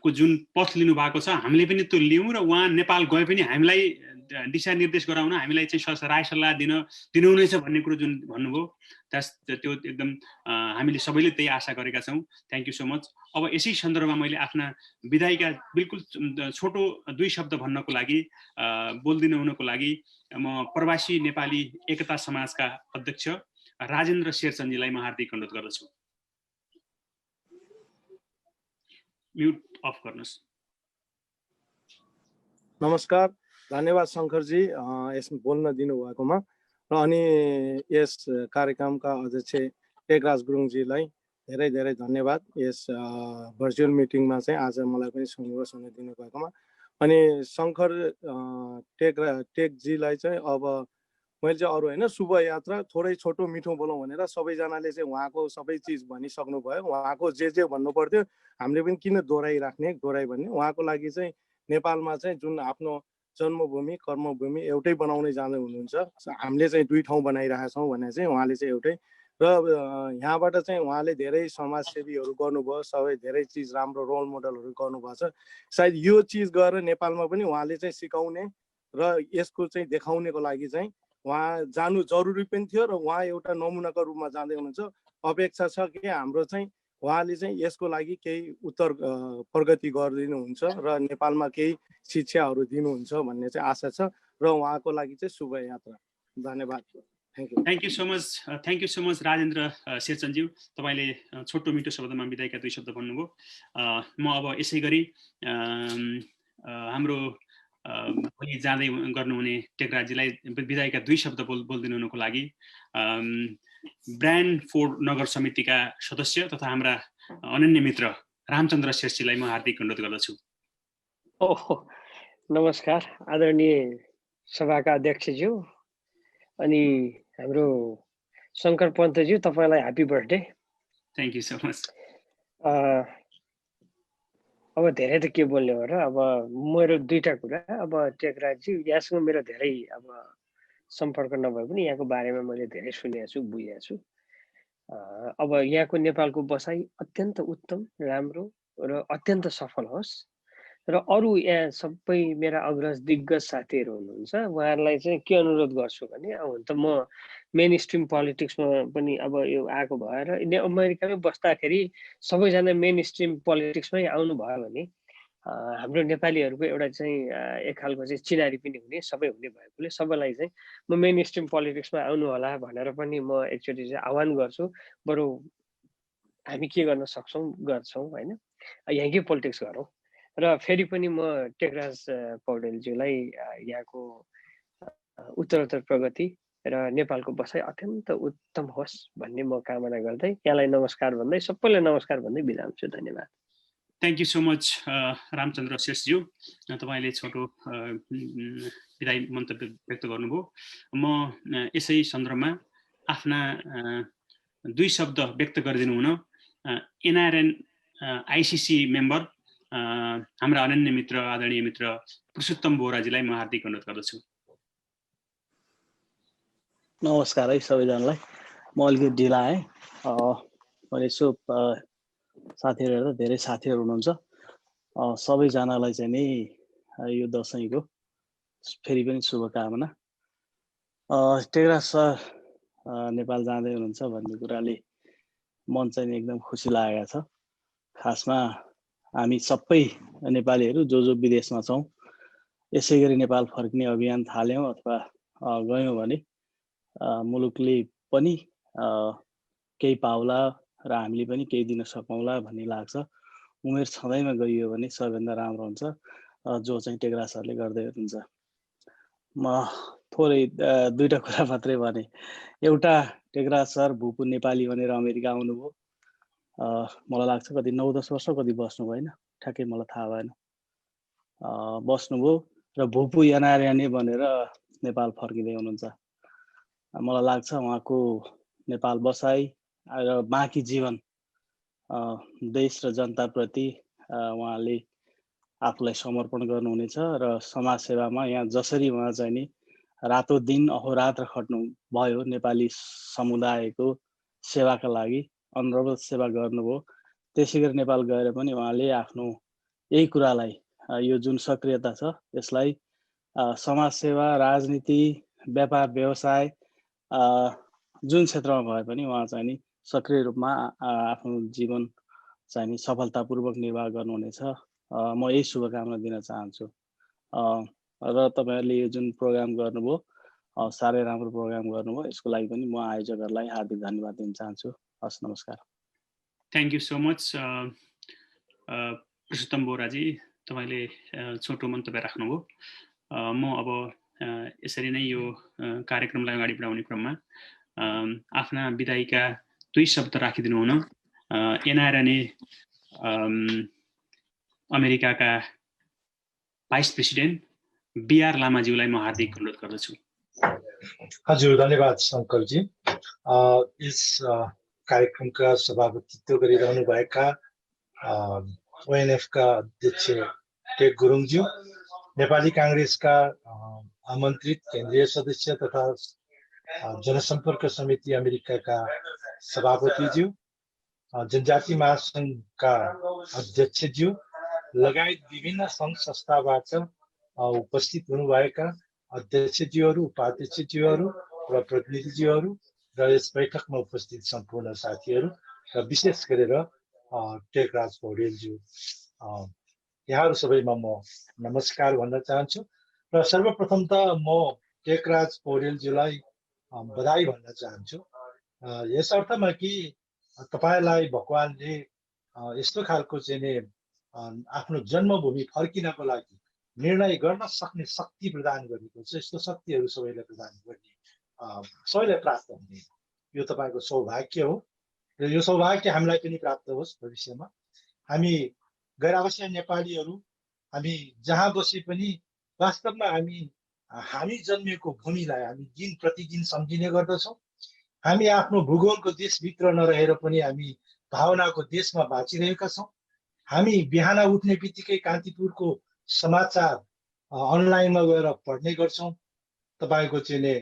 को जुन पथ लिनु भएको छ हामीले पनि त्यो लियौँ र उहाँ नेपाल गए पनि हामीलाई दिशानिर्देश गराउन हामीलाई चाहिँ राय सल्लाह दिनुहुनेछ भन्ने कुरो जुन भन्नुभयो त्यो एकदम हामीले सबैले त्यही आशा गरेका छौँ। Thank you so much. अब यसै सन्दर्भमा मैले आफ्ना विदाईका बिल्कुल छोटो 2 शब्द भन्नको लागि बोल्दिन हुनको लागि म प्रवासी नेपाली एकता समाजका अध्यक्ष राजेन्द्र शेरचन्दजीलाई म हार्दिक अनुरोध गर्दछु। म्युट अफ गर्नुहोस्। नमस्कार, धन्यवाद शङ्करजी यसमा बोल्न दिनुभएकोमा र अनि यस कार्यक्रमका अध्यक्ष टेकराज गुरुङजीलाई धेरै धेरै धन्यवाद यस भर्चुअल मिटिङमा चाहिँ आज मलाई पनि संयोगस हुन दिनुभएकोमा। अनि शङ्कर टेकजीलाई चाहिँ अब मैले चाहिँ अरू होइन शुभ यात्रा थोरै छोटो मिठो बोलौँ भनेर सबैजनाले चाहिँ उहाँको सबै चिज भनिसक्नु भयो। उहाँको जे भन्नु पर्थ्यो हामीले पनि किन दोहोऱ्याइ भन्ने, उहाँको लागि चाहिँ नेपालमा चाहिँ जुन आफ्नो जन्मभूमि कर्मभूमि एउटै बनाउनै जाँदै हुनुहुन्छ। हामीले चाहिँ 2 ठाउँ बनाइरहेका छौँ भने चाहिँ उहाँले चाहिँ एउटै र यहाँबाट चाहिँ उहाँले धेरै समाजसेवीहरू गर्नुभयो, सबै धेरै चिज राम्रो रोल मोडलहरू गर्नुभएको छ। सायद यो चिज गरेर नेपालमा पनि उहाँले चाहिँ सिकाउने र यसको चाहिँ देखाउनेको लागि चाहिँ उहाँ जानु जरुरी पनि थियो र उहाँ एउटा नमुनाको रूपमा जाँदै हुनुहुन्छ। अपेक्षा छ कि हाम्रो चाहिँ उहाँले चाहिँ यसको लागि केही उत्तर प्रगति गरिदिनुहुन्छ र नेपालमा केही शिक्षाहरू दिनुहुन्छ भन्ने चाहिँ आशा छ र उहाँको लागि चाहिँ शुभ यात्रा। धन्यवाद। Thank you so much Rajendra शेरचन्दज्यू, तपाईँले छोटो मिठो शब्दमा विदाईका 2 शब्द भन्नुभयो। म अब यसै गरी हाम्रो भोलि जाँदै गर्नुहुने टेकराजजीलाई विदाईका 2 शब्द बोलिदिनु हुनुको लागि ब्रान्डफोर्ड नगर समितिका सदस्य तथा हाम्रा अनन्य मित्र रामचन्द्र शेरजीलाई म हार्दिक अनुरोध गर्दछु। नमस्कार आदरणीय सभाका अध्यक्षज्यू अनि हाम्रो शङ्कर पन्तज्यू, तपाईँलाई happy birthday. Thank you so much. अब धेरै त के बोल्ने हो र, अब मेरो 2टा कुरा। अब टेकराजजी, यहाँसँग मेरो धेरै अब सम्पर्क नभए पनि यहाँको बारेमा मैले धेरै सुनेको छु, बुझेको छु। अब यहाँको नेपालको बसाइ अत्यन्त उत्तम, राम्रो र अत्यन्त सफल होस् र अरू यहाँ सबै मेरा अग्रज दिग्गज साथीहरू हुनुहुन्छ, उहाँहरूलाई चाहिँ के अनुरोध गर्छु भने हुन त म मेन स्ट्रिम पोलिटिक्समा पनि अब यो आएको भएर अमेरिकामै बस्दाखेरि सबैजना मेन स्ट्रिम पोलिटिक्समै आउनुभयो भने हाम्रो नेपालीहरूको एउटा चाहिँ एक खालको चाहिँ चिनारी पनि हुने, सबै हुने भएकोले सबैलाई चाहिँ म मेन स्ट्रिम पोलिटिक्समा आउनु होला भनेर पनि म एकचोटि चाहिँ आह्वान गर्छु। बरु हामी के गर्न सक्छौँ गर्छौँ होइन, यहीँकै पोलिटिक्स गरौँ। र फेरि पनि म टेकराज पौडेलज्यूलाई यहाँको उत्तरोत्तर प्रगति र नेपालको बसाइ अत्यन्त उत्तम होस् भन्ने म कामना गर्दै यहाँलाई नमस्कार भन्दै सबैलाई नमस्कार भन्दै बिदा हुन्छु। धन्यवाद। Thank you so much Ramchandra शेरज्यू, तपाईँले छोटो विदाई मन्तव्य व्यक्त गर्नुभयो। म यसै सन्दर्भमा आफ्ना 2 शब्द व्यक्त गरिदिनु हुन एनआरएन आइसिसी मेम्बर हाम्रा अनन्य मित्र आदरणीय मित्र पुरुषोत्तम बोहराजीलाई म हार्दिक अनुरोध गर्दछु। नमस्कार है सबैजनालाई। म अलिकति ढिला है, मैले यसो साथीहरू हेर्दा धेरै साथीहरू हुनुहुन्छ, सबैजनालाई चाहिँ नि यो दसैँको फेरि पनि शुभकामना। टेकराज सर नेपाल जाँदै हुनुहुन्छ भन्ने कुराले मन चाहिँ एकदम खुसी लागेको छ। खासमा हामी सबै नेपालीहरू जो विदेशमा छौँ यसै गरी नेपाल फर्किने अभियान थाल्यौँ अथवा गयौँ भने मुलुकले पनि केही पाउला र हामीले पनि केही दिन सकौँला भन्ने लाग्छ। उमेर छँदैमा गइयो भने सबैभन्दा राम्रो हुन्छ, जो चाहिँ टेकराज सरले गर्दै हुनुहुन्छ। म थोरै 2टा कुरा मात्रै भने, एउटा टेकराज सर भूपू नेपाली भनेर अमेरिका आउनुभयो। मलाई लाग्छ कति 9-10 वर्ष कति बस्नु भएन, ठ्याक्कै मलाई थाहा भएन, बस्नुभयो र भूपू एनआरएन भनेर नेपाल फर्किँदै हुनुहुन्छ। मलाई लाग्छ उहाँको नेपाल बसाइ र बाँकी जीवन देश र जनताप्रति उहाँले आफूलाई समर्पण गर्नुहुनेछ र समाज सेवामा यहाँ जसरी उहाँ चाहिँ नि रातो दिन अहोरात्र खट्नु भयो नेपाली समुदायको सेवाका लागि अनवरत सेवा गर्नुभयो। त्यसै गरी नेपाल गएर पनि उहाँले आफ्नो यही कुरालाई यो जुन सक्रियता छ यसलाई समाजसेवा, राजनीति, व्यापार व्यवसाय जुन क्षेत्रमा भए पनि उहाँ चाहिँ नि सक्रिय रूपमा आफ्नो जीवन चाहिँ नि सफलतापूर्वक निर्वाह गर्नुहुनेछ। म यही शुभकामना दिन चाहन्छु। र तपाईँहरूले यो जुन प्रोग्राम गर्नुभयो साह्रै राम्रो प्रोग्राम गर्नुभयो, यसको लागि पनि म आयोजकहरूलाई हार्दिक धन्यवाद दिन चाहन्छु। हस्, नमस्कार। थ्याङ्क यू सो मच पुरुषोत्तम बोहराजी, तपाईँले छोटो मन्तव्य राख्नुभयो। म अब यसरी नै यो कार्यक्रमलाई अगाडि बढाउने क्रममा आफ्ना विदायीका 2 शब्द राखिदिनु हुन एनआरएनए अमेरिकाका भाइस प्रेसिडेन्ट बिआर लामाज्यूलाई म हार्दिक अनुरोध गर्दछु। हजुर, धन्यवाद शङ्करजी। यस कार्यक्रमका सभापतित्व गरिरहनुभएका ओएनएफका अध्यक्ष टेक गुरुङज्यू, नेपाली काङ्ग्रेसका आमन्त्रित केन्द्रीय सदस्य तथा जनसम्पर्क समिति अमेरिकाका सभापतिज्यू, जनजाति महासङ्घका अध्यक्षज्यू लगायत विभिन्न सङ्घ संस्थाबाट उपस्थित हुनुभएका अध्यक्षज्यूहरू, उपाध्यक्षज्यूहरू र प्रतिनिधिज्यूहरू र यस बैठकमा उपस्थित सम्पूर्ण साथीहरू र विशेष गरेर टेकराज पौडेलज्यू, यहाँहरू सबैमा म नमस्कार भन्न चाहन्छु। र सर्वप्रथम त म टेकराज पौडेलज्यूलाई बधाई भन्न चाहन्छु, यस अर्थमा कि तपाईँलाई भगवानले यस्तो खालको चाहिँ नि आफ्नो जन्मभूमि फर्किनको लागि निर्णय गर्न सक्ने शक्ति प्रदान गरेको छ। यस्तो शक्तिहरू सबैलाई प्रदान गर्ने सबैलाई प्राप्त हुने यो तपाईँको सौभाग्य हो र यो सौभाग्य हामीलाई पनि प्राप्त होस् भविष्यमा। हामी गैर आवासीय नेपालीहरू हामी जहाँ बसे पनि वास्तवमा हामी जन्मिएको भूमिलाई हामी दिन प्रतिदिन सम्झिने गर्दछौँ। हामी आफ्नो भूगोलको देशभित्र नरहेर पनि हामी भावनाको देशमा बाँचिरहेका छौँ। हामी बिहान उठ्ने बित्तिकै कान्तिपुरको समाचार अनलाइनमा गएर पढ्ने गर्छौँ। तपाईँको चाहिँ नि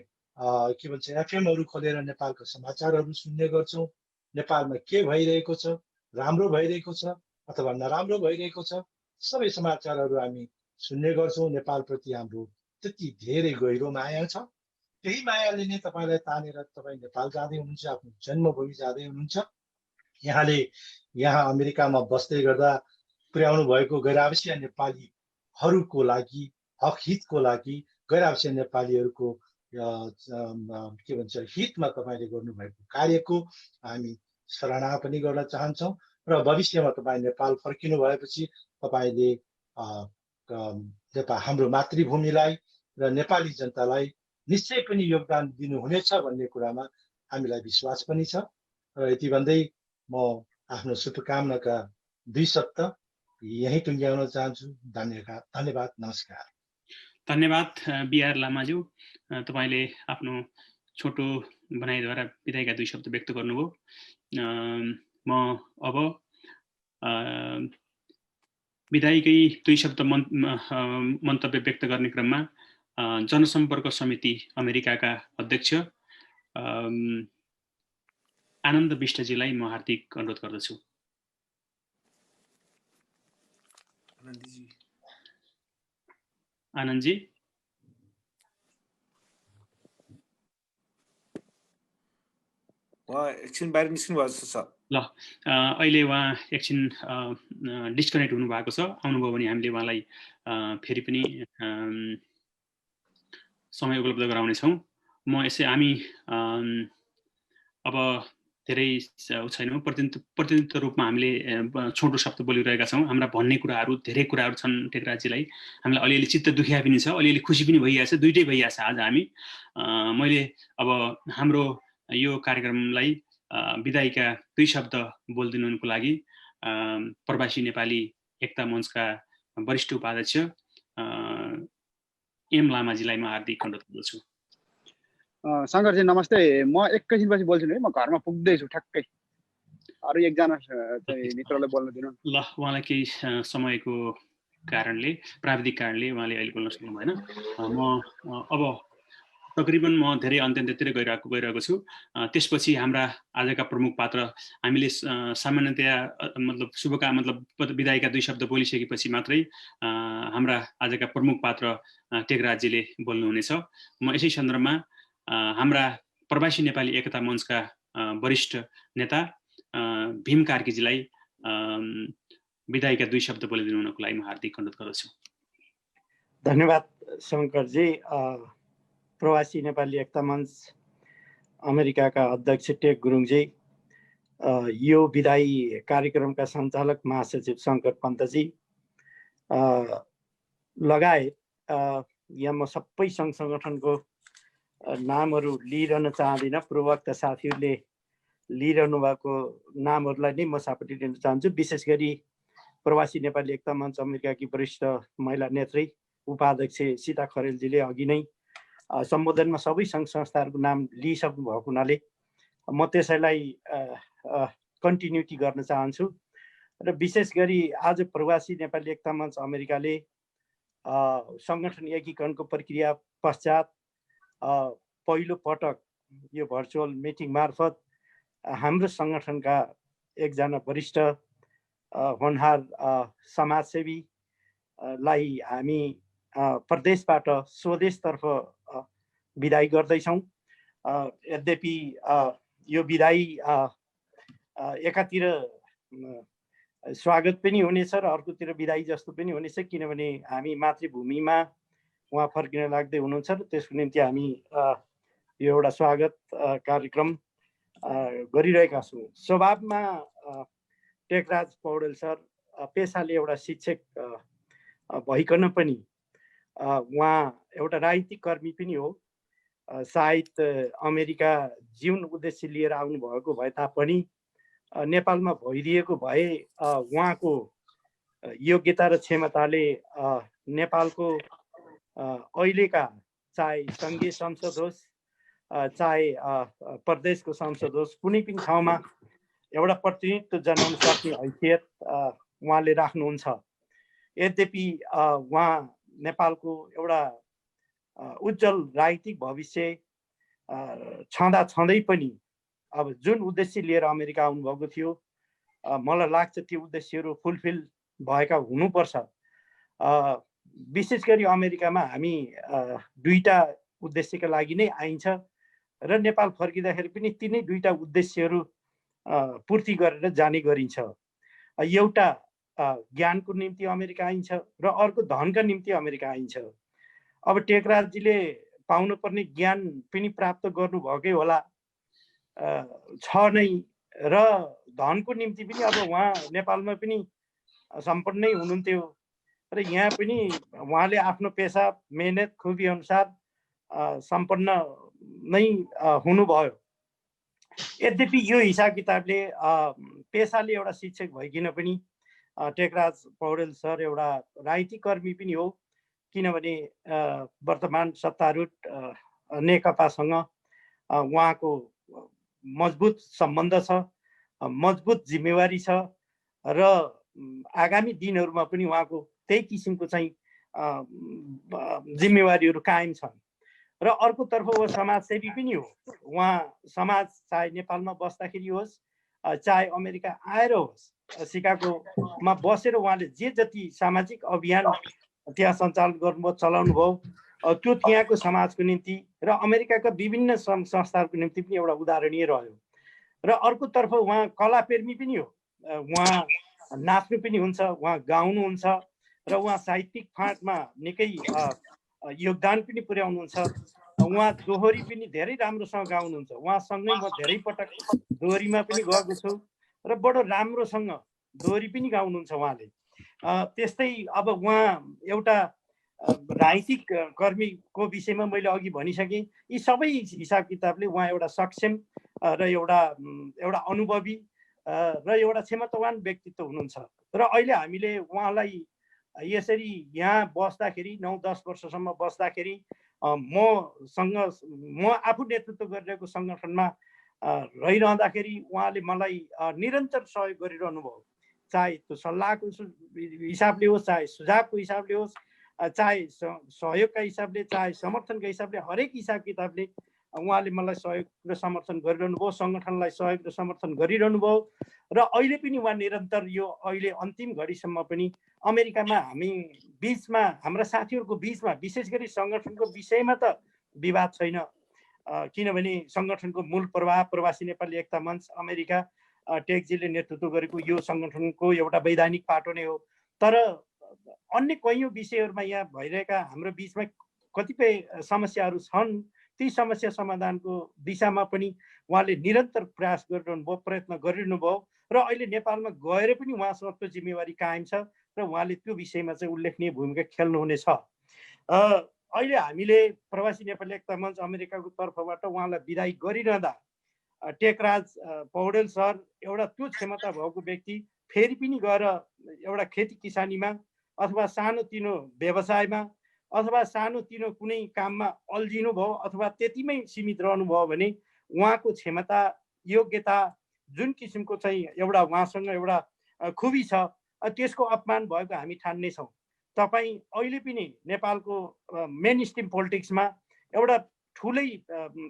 के भन्छ एफएमहरू खोलेर नेपालको समाचारहरू सुन्ने गर्छौँ। नेपालमा के भइरहेको छ, राम्रो भइरहेको छ अथवा नराम्रो भइरहेको छ, सबै समाचारहरू हामी सुन्ने गर्छौँ। नेपालप्रति हाम्रो त्यति धेरै गहिरो माया छ। त्यही मायाले नै तपाईँलाई तानेर तपाईँ नेपाल जाँदै हुनुहुन्छ, आफ्नो जन्मभूमि जाँदै हुनुहुन्छ। यहाँले यहाँ अमेरिकामा बस्दै गर्दा पुर्याउनु भएको गैर आवासीय नेपालीहरूको लागि, हक हितको लागि, गैर आवासीय नेपालीहरूको के भन्छ हितमा तपाईँले गर्नुभएको कार्यको हामी सराहना पनि गर्न चाहन्छौँ। र भविष्यमा तपाईँ नेपाल फर्किनु भएपछि तपाईँले हाम्रो मातृभूमिलाई र नेपाली जनतालाई निश्चय पनि योगदान दिनुहुनेछ भन्ने कुरामा हामीलाई विश्वास पनि छ। र यति भन्दै म आफ्नो शुभकामनाका 2 शब्द यही टुङ्ग्याउन चाहन्छु। धन्यवाद, नमस्कार। धन्यवाद बिआर लामाज्यू, तपाईँले आफ्नो छोटो भनाइद्वारा विदायका 2 शब्द व्यक्त गर्नुभयो। म अब विदायकै 2 शब्द मन्तव्य व्यक्त गर्ने क्रममा जनसम्पर्क समिति अमेरिकाका अध्यक्ष आनन्द विष्टजीलाई म हार्दिक अनुरोध गर्दछु। आनन्दजी, एकछिन बाहिर निस्किनु भएको छ। ल, अहिले उहाँ एकछिन डिस्कनेक्ट हुनुभएको छ। आउनुभयो भने हामीले उहाँलाई फेरि पनि समय उपलब्ध गराउनेछौँ। म यसै हामी अब धेरै छैनौँ, प्रतिनिधित्व रूपमा हामीले छोटो शब्द बोलिरहेका छौँ। हाम्रा भन्ने कुराहरू धेरै कुराहरू छन् टेकराजजीलाई। हामीलाई अलिअलि चित्त दुखिया पनि छ, अलिअलि खुसी पनि भइरहेछ, दुइटै भइरहेछ आज हामी। मैले अब हाम्रो यो कार्यक्रमलाई विदायीका 2 शब्द बोलिदिनुको लागि प्रवासी नेपाली एकता मञ्चका वरिष्ठ उपाध्यक्ष एम लामाजीलाई म हार्दिक अनुरोध गर्दछु। शङ्करजी नमस्ते। म एकैछिनपछि बोल्छु है, म घरमा पुग्दैछु ठ्याक्कै। अरू एकजना मित्रलाई बोल्न दिनु। ल, उहाँलाई केही समयको कारणले, प्राविधिक कारणले उहाँले अहिले बोल्न सक्नु भएन। म अब तकरिबन म धेरै अन्त्यतिर गइरहेको छु। त्यसपछि हाम्रा आजका प्रमुख पात्र हामीले सामान्यतया मतलब बिदाईका 2 शब्द बोलिसकेपछि मात्रै हाम्रा आजका प्रमुख पात्र टेकराजजीले बोल्नुहुनेछ। म यसै सन्दर्भमा हाम्रा प्रवासी नेपाली एकता मञ्चका वरिष्ठ नेता भीम कार्कीजीलाई बिदाईका 2 शब्द बोलिदिनु हुनको लागि म हार्दिक अनुरोध गर्दछु। धन्यवाद शङ्करजी। प्रवासी नेपाली एकता मञ्च अमेरिकाका अध्यक्ष टेक गुरुङजी, यो विदाई कार्यक्रमका सञ्चालक महासचिव शङ्कर पन्तजी लगायत यहाँ म सबै सङ्घ सङ्गठनको नामहरू लिइरहन चाहदिनँ। प्रवक्ता साथीहरूले लिइरहनु भएको नामहरूलाई नै म सापट्टि लिन चाहन्छु। विशेष गरी प्रवासी नेपाली एकता मञ्च अमेरिकाकी वरिष्ठ महिला नेत्री उपाध्यक्ष सीता खरेलजीले अघि नै सम्बोधनमा सबै सङ्घ संस्थाहरूको नाम लिइसक्नु भएको हुनाले म त्यसैलाई कन्टिन्युटी गर्न चाहन्छु। र विशेष गरी आज प्रवासी नेपाली एकता मञ्च अमेरिकाले सङ्गठन एकीकरणको प्रक्रिया पश्चात पहिलो पटक यो भर्चुअल मिटिङ मार्फत हाम्रो सङ्गठनका एकजना वरिष्ठ होनहार समाजसेवीलाई हामी प्रदेशबाट स्वदेशतर्फ बिदाई गर्दैछौँ। यद्यपि यो बिदाई एकातिर स्वागत पनि हुनेछ र अर्कोतिर बिदाई जस्तो पनि हुनेछ, किनभने हामी मातृभूमिमा उहाँ फर्किन लाग्दै हुनुहुन्छ र त्यसको निम्ति हामी यो एउटा स्वागत कार्यक्रम गरिरहेका छौँ। स्वभावमा टेकराज पौडेल सर पेसाले एउटा शिक्षक भइकन पनि उहाँ एउटा राजनीतिक कर्मी पनि हो। सायद अमेरिका जीवन उद्देश्य लिएर आउनु भएको भए तापनि नेपालमा भइदिएको भए उहाँको योग्यता र क्षमताले नेपालको अहिलेका चाहे सङ्घीय संसद होस् चाहे प्रदेशको संसद होस् कुनै पनि ठाउँमा एउटा प्रतिनिधित्व जनाउन सक्ने हैसियत उहाँले राख्नुहुन्छ। यद्यपि उहाँ नेपालको एउटा उज्जवल राजनीतिक भविष्य छँदा छँदै पनि अब जुन उद्देश्य लिएर अमेरिका आउनुभएको थियो मलाई लाग्छ त्यो उद्देश्यहरू फुलफिल भएका हुनुपर्छ। विशेष गरी अमेरिकामा हामी 2टा उद्देश्यका लागि नै आइन्छ र नेपाल फर्किँदाखेरि पनि तिनै 2टा उद्देश्यहरू पूर्ति गरेर जाने गरिन्छ। एउटा ज्ञानको निम्ति अमेरिका आइन्छ र अर्को धनका निम्ति अमेरिका आइन्छ। अब टेकराजजीले पाउनुपर्ने ज्ञान पनि प्राप्त गर्नुभएकै होला छ नै, र धनको निम्ति पनि अब उहाँ नेपालमा पनि सम्पन्नै हुनुहुन्थ्यो र यहाँ पनि उहाँले आफ्नो पेसा मेहनत खुबी अनुसार सम्पन्न नै हुनुभयो। यद्यपि यो हिसाब किताबले पेसाले एउटा शिक्षक भइकन पनि टेकराज पौडेल सर एउटा राजनीतिक कर्मी पनि हो, किनभने वर्तमान सत्तारूढ नेकपासँग उहाँको मजबुत सम्बन्ध छ, मजबुत जिम्मेवारी छ र आगामी दिनहरूमा पनि उहाँको त्यही किसिमको चाहिँ जिम्मेवारीहरू कायम छन्। र अर्कोतर्फ ऊ समाजसेवी पनि हो। उहाँ समाज चाहे नेपालमा बस्दाखेरि होस् चाहे अमेरिका आएर होस्, सिकागोमा बसेर उहाँले जे जति सामाजिक अभियान त्यहाँ सञ्चालन गर्नुभयो, चलाउनु भयो, त्यो त्यहाँको समाजको निम्ति र अमेरिकाका विभिन्न संस्थाहरूको निम्ति पनि एउटा उदाहरणीय रह्यो। र अर्कोतर्फ उहाँ कलाप्रेमी पनि हो। उहाँ नाच्नु पनि हुन्छ, उहाँ गाउनुहुन्छ र उहाँ साहित्यिक फाँटमा निकै योगदान पनि पुर्याउनुहुन्छ। उहाँ दोहोरी पनि धेरै राम्रोसँग गाउनुहुन्छ। उहाँसँगै म धेरै पटक दोहोरीमा पनि गएको छु र बडो राम्रोसँग दोहोरी पनि गाउनुहुन्छ उहाँले। त्यस्तै अब उहाँ एउटा राजनीतिक कर्मीको विषयमा मैले अघि भनिसकेँ। यी सबै हिसाब किताबले उहाँ एउटा सक्षम र एउटा अनुभवी र एउटा क्षमतावान व्यक्तित्व हुनुहुन्छ। र अहिले हामीले उहाँलाई यसरी यहाँ बस्दाखेरि 9-10 वर्षसम्म बस्दाखेरि म आफू नेतृत्व गरिरहेको सङ्गठनमा रहिरहँदाखेरि उहाँले मलाई निरन्तर सहयोग गरिरहनु भयो। चाहे त्यो सल्लाहको हिसाबले होस्, चाहे सुझावको हिसाबले होस्, चाहे सहयोगका हिसाबले चाहे समर्थनका हिसाबले हरेक हिसाब किताबले उहाँले मलाई सहयोग र समर्थन गरिरहनु भयो, सङ्गठनलाई सहयोग र समर्थन गरिरहनु भयो र अहिले पनि उहाँ निरन्तर यो अहिले अन्तिम घडीसम्म पनि अमेरिकामा हामी बिचमा हाम्रा साथीहरूको बिचमा विशेष गरी सङ्गठनको विषयमा त विवाद छैन, किनभने सङ्गठनको मूल प्रवाह प्रवासी नेपाली एकता मञ्च अमेरिका टेकजीले नेतृत्व गरेको यो सङ्गठनको एउटा वैधानिक पाटो नै हो। तर अन्य कैयौँ विषयहरूमा यहाँ भइरहेका हाम्रो बिचमा कतिपय समस्याहरू छन्, ती समस्या समाधानको दिशामा पनि उहाँले निरन्तर प्रयास गरिरहनु भयो, प्रयत्न गरिरहनु भयो र अहिले नेपालमा गएर पनि उहाँसँग त्यो जिम्मेवारी कायम छ र उहाँले त्यो विषयमा चाहिँ उल्लेखनीय भूमिका खेल्नुहुनेछ। अहिले हामीले प्रवासी नेपाली एकता मञ्च अमेरिकाको तर्फबाट उहाँलाई बिदाई गरिरहँदा टेकराज पौडेल सर एउटा त्यो क्षमता भएको व्यक्ति फेरि पनि गएर एउटा खेती किसानीमा अथवा सानोतिनो व्यवसायमा अथवा सानोतिनो कुनै काममा अल्झिनु भयो अथवा त्यतिमै सीमित रहनुभयो भने उहाँको क्षमता योग्यता जुन किसिमको चाहिँ एउटा उहाँसँग एउटा खुबी छ त्यसको अपमान भएको हामी ठान्नेछौँ। तपाईँ अहिले पनि नेपालको मेन स्ट्रिम पोलिटिक्समा एउटा ठुलै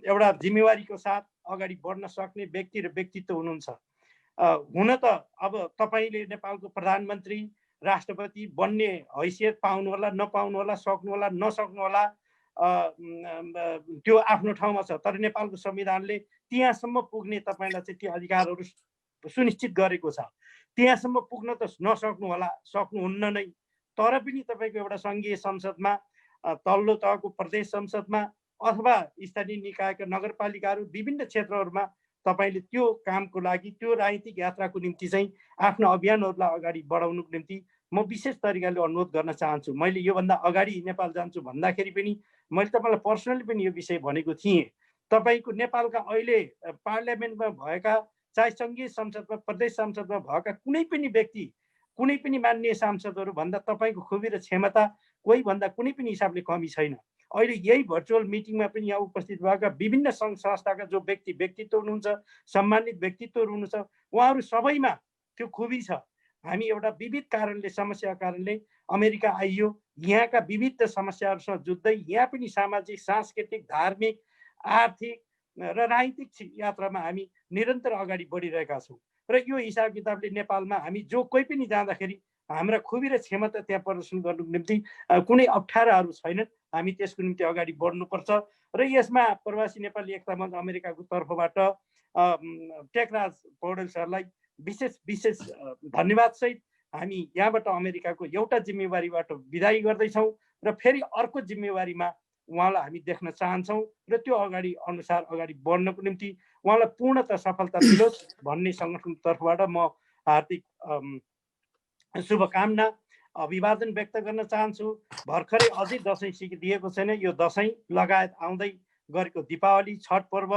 एउटा जिम्मेवारीको साथ अगाडि बढ्न सक्ने व्यक्ति र व्यक्तित्व हुनुहुन्छ। हुन त अब तपाईँले नेपालको प्रधानमन्त्री राष्ट्रपति बन्ने हैसियत पाउनु होला नपाउनु होला सक्नु होला नसक्नु होला त्यो आफ्नो ठाउँमा छ, तर नेपालको संविधानले त्यहाँसम्म पुग्ने तपाईँलाई चाहिँ त्यो अधिकारहरू सुनिश्चित गरेको छ। त्यहाँसम्म पुग्न त नसक्नु होला, सक्नुहुन्न नै, तर पनि तपाईँको एउटा सङ्घीय संसदमा तल्लो तहको प्रदेश संसदमा अथवा स्थानीय निकायका नगरपालिकाहरू विभिन्न क्षेत्रहरूमा तपाईँले त्यो कामको लागि त्यो राजनीतिक यात्राको निम्ति चाहिँ आफ्नो अभियानहरूलाई अगाडि बढाउनुको निम्ति म विशेष तरिकाले अनुरोध गर्न चाहन्छु। मैले योभन्दा अगाडि नेपाल जान्छु भन्दाखेरि पनि मैले तपाईँलाई पर्सनली पनि यो विषय भनेको थिएँ। तपाईँको नेपालका अहिले पार्लियामेन्टमा भएका चाहे सङ्घीय संसदमा प्रदेश संसदमा भएका कुनै पनि व्यक्ति कुनै पनि माननीय सांसदहरू भन्दा तपाईँको खुबी र क्षमता कोही भन्दा कुनै पनि हिसाबले कमी छैन। अहिले यही भर्चुअल मिटिङमा पनि यहाँ उपस्थित भएका विभिन्न सङ्घ संस्थाका जो व्यक्तित्व हुनुहुन्छ, सम्मानित व्यक्तित्वहरू हुनुहुन्छ, उहाँहरू सबैमा त्यो खुबी छ। हामी एउटा विविध कारणले समस्याको कारणले अमेरिका आइयो, यहाँका विविध समस्याहरूसँग जुझ्दै यहाँ पनि सामाजिक सांस्कृतिक धार्मिक आर्थिक र राजनीतिक यात्रामा हामी निरन्तर अगाडि बढिरहेका छौँ र यो हिसाब किताबले नेपालमा हामी जो कोही पनि जाँदाखेरि हाम्रा खुबी र क्षमता त्यहाँ प्रदर्शन गर्नुको निम्ति कुनै अप्ठ्याराहरू छैनन्। हामी त्यसको निम्ति अगाडि बढ्नुपर्छ र यसमा प्रवासी नेपाली एकता मञ्च अमेरिकाको तर्फबाट टेकराज पौडेल सरलाई विशेष धन्यवाद सहित हामी यहाँबाट अमेरिकाको एउटा जिम्मेवारीबाट बिदाई गर्दैछौँ र फेरि अर्को जिम्मेवारीमा उहाँलाई हामी देख्न चाहन्छौँ र त्यो अनुसार अगाडि बढ्नको निम्ति उहाँलाई पूर्णतः सफलता मिलोस् भन्ने सङ्गठनको तर्फबाट म हार्दिक शुभकामना अभिवादन व्यक्त गर्न चाहन्छु। भर्खरै अझै दसैँ सिकिदिएको छैन, यो दसैँ लगायत आउँदै गरेको दीपावली छठ पर्व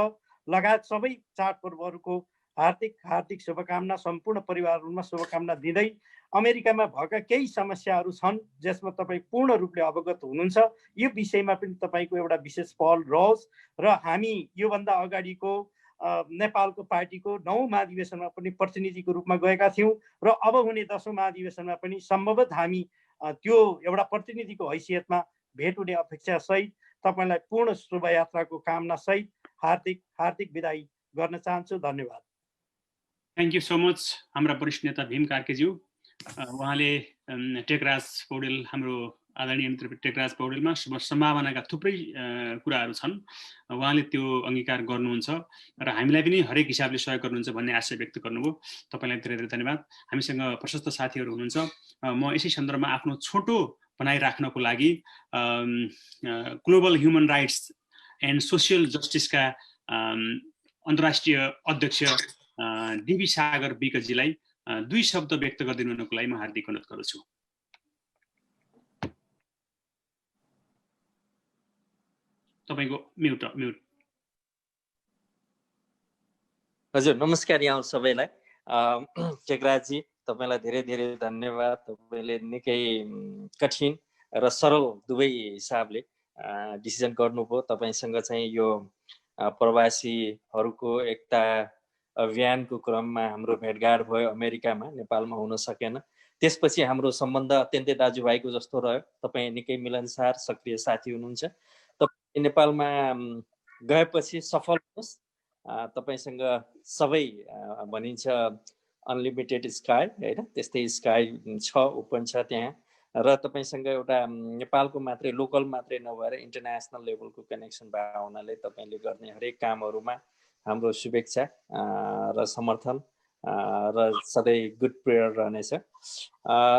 लगायत सबै चाडपर्वहरूको हार्दिक शुभकामना सम्पूर्ण परिवारहरूमा शुभकामना दिँदै अमेरिकामा भएका केही समस्याहरू छन् जसमा तपाईँ पूर्ण रूपले अवगत हुनुहुन्छ, यो विषयमा पनि तपाईँको एउटा विशेष पहल रहोस् र हामी योभन्दा अगाडिको नेपालको पार्टीको 9औं महाधिवेशनमा पनि प्रतिनिधिको रूपमा गएका थियौँ र अब हुने 10औं महाधिवेशनमा पनि सम्भवतः हामी त्यो एउटा प्रतिनिधिको हैसियतमा भेट हुने अपेक्षा सहित तपाईँलाई पूर्ण शोभायात्राको कामना सहित हार्दिक बिदाई गर्न चाहन्छु। धन्यवाद। थ्याङ्क यू सो मच हाम्रा वरिष्ठ नेता भीम कार्कीज्यू। उहाँले टेकराज पौडेल हाम्रो आदरणीय मित्र टेकराज पौडेलमा सम्भावनाका थुप्रै कुराहरू छन्, उहाँले त्यो अङ्गीकार गर्नुहुन्छ र हामीलाई पनि हरेक हिसाबले सहयोग गर्नुहुन्छ भन्ने आशा व्यक्त गर्नुभयो। तपाईँलाई धेरै धेरै धन्यवाद। हामीसँग प्रशस्त साथीहरू हुनुहुन्छ। म यसै सन्दर्भमा आफ्नो छोटो बनाइराख्नको लागि global human rights and social जस्टिसका अन्तर्राष्ट्रिय अध्यक्ष डिबी सागर विकजीलाई 2 शब्द व्यक्त गरिदिनुको लागि म हार्दिक अनुरोध गर्दछु। तपाईको म्युट। हजुर नमस्कार यहाँ सबैलाई। टेकराजजी तपाईलाई धेरै धेरै धन्यवाद। तपाईले निकै कठिन र सरल दुवै हिसाबले डिसिजन गर्नुभयो। तपाईसँग चाहिँ यो प्रवासीहरूको एकता अभियानको क्रममा हाम्रो भेटघाट भयो अमेरिकामा, नेपालमा हुन सकेन। त्यसपछि हाम्रो सम्बन्ध अत्यन्तै दाजुभाइको जस्तो रह्यो। तपाईँ निकै मिलनसार सक्रिय साथी हुनुहुन्छ। तपाईँ नेपालमा गएपछि सफल होस्। तपाईँसँग सबै भनिन्छ अनलिमिटेड स्काई होइन, त्यस्तै स्काई छ, ओपन छ त्यहाँ। र तपाईँसँग एउटा नेपालको मात्रै लोकल मात्रै नभएर इन्टरनेसनल लेभलको कनेक्सन भएको हुनाले तपाईँले गर्ने हरेक कामहरूमा हाम्रो शुभेच्छा र समर्थन र सधैँ गुड प्रेयर रहनेछ।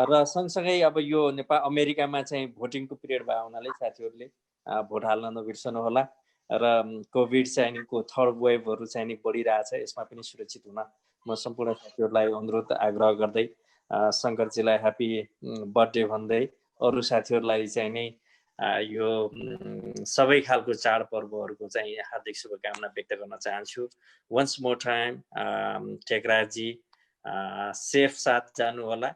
र सँगसँगै अब यो अमेरिकामा चाहिँ भोटिङको पिरियड भएको हुनाले साथीहरूले भोट हाल्न नबिर्सनु होला। र कोभिड चाहिँ को थर्ड वेभहरू चाहिँ नि बढिरहेछ, यसमा पनि सुरक्षित हुन म सम्पूर्ण साथीहरूलाई अनुरोध आग्रह गर्दै शङ्करजीलाई ह्याप्पी बर्थडे भन्दै अरू साथीहरूलाई चाहिँ नि यो सबै खालको चाडपर्वहरूको चाहिँ हार्दिक शुभकामना व्यक्त गर्न चाहन्छु। वन्स मोर टाइम टेकराजी सेफ साथ जानु होला।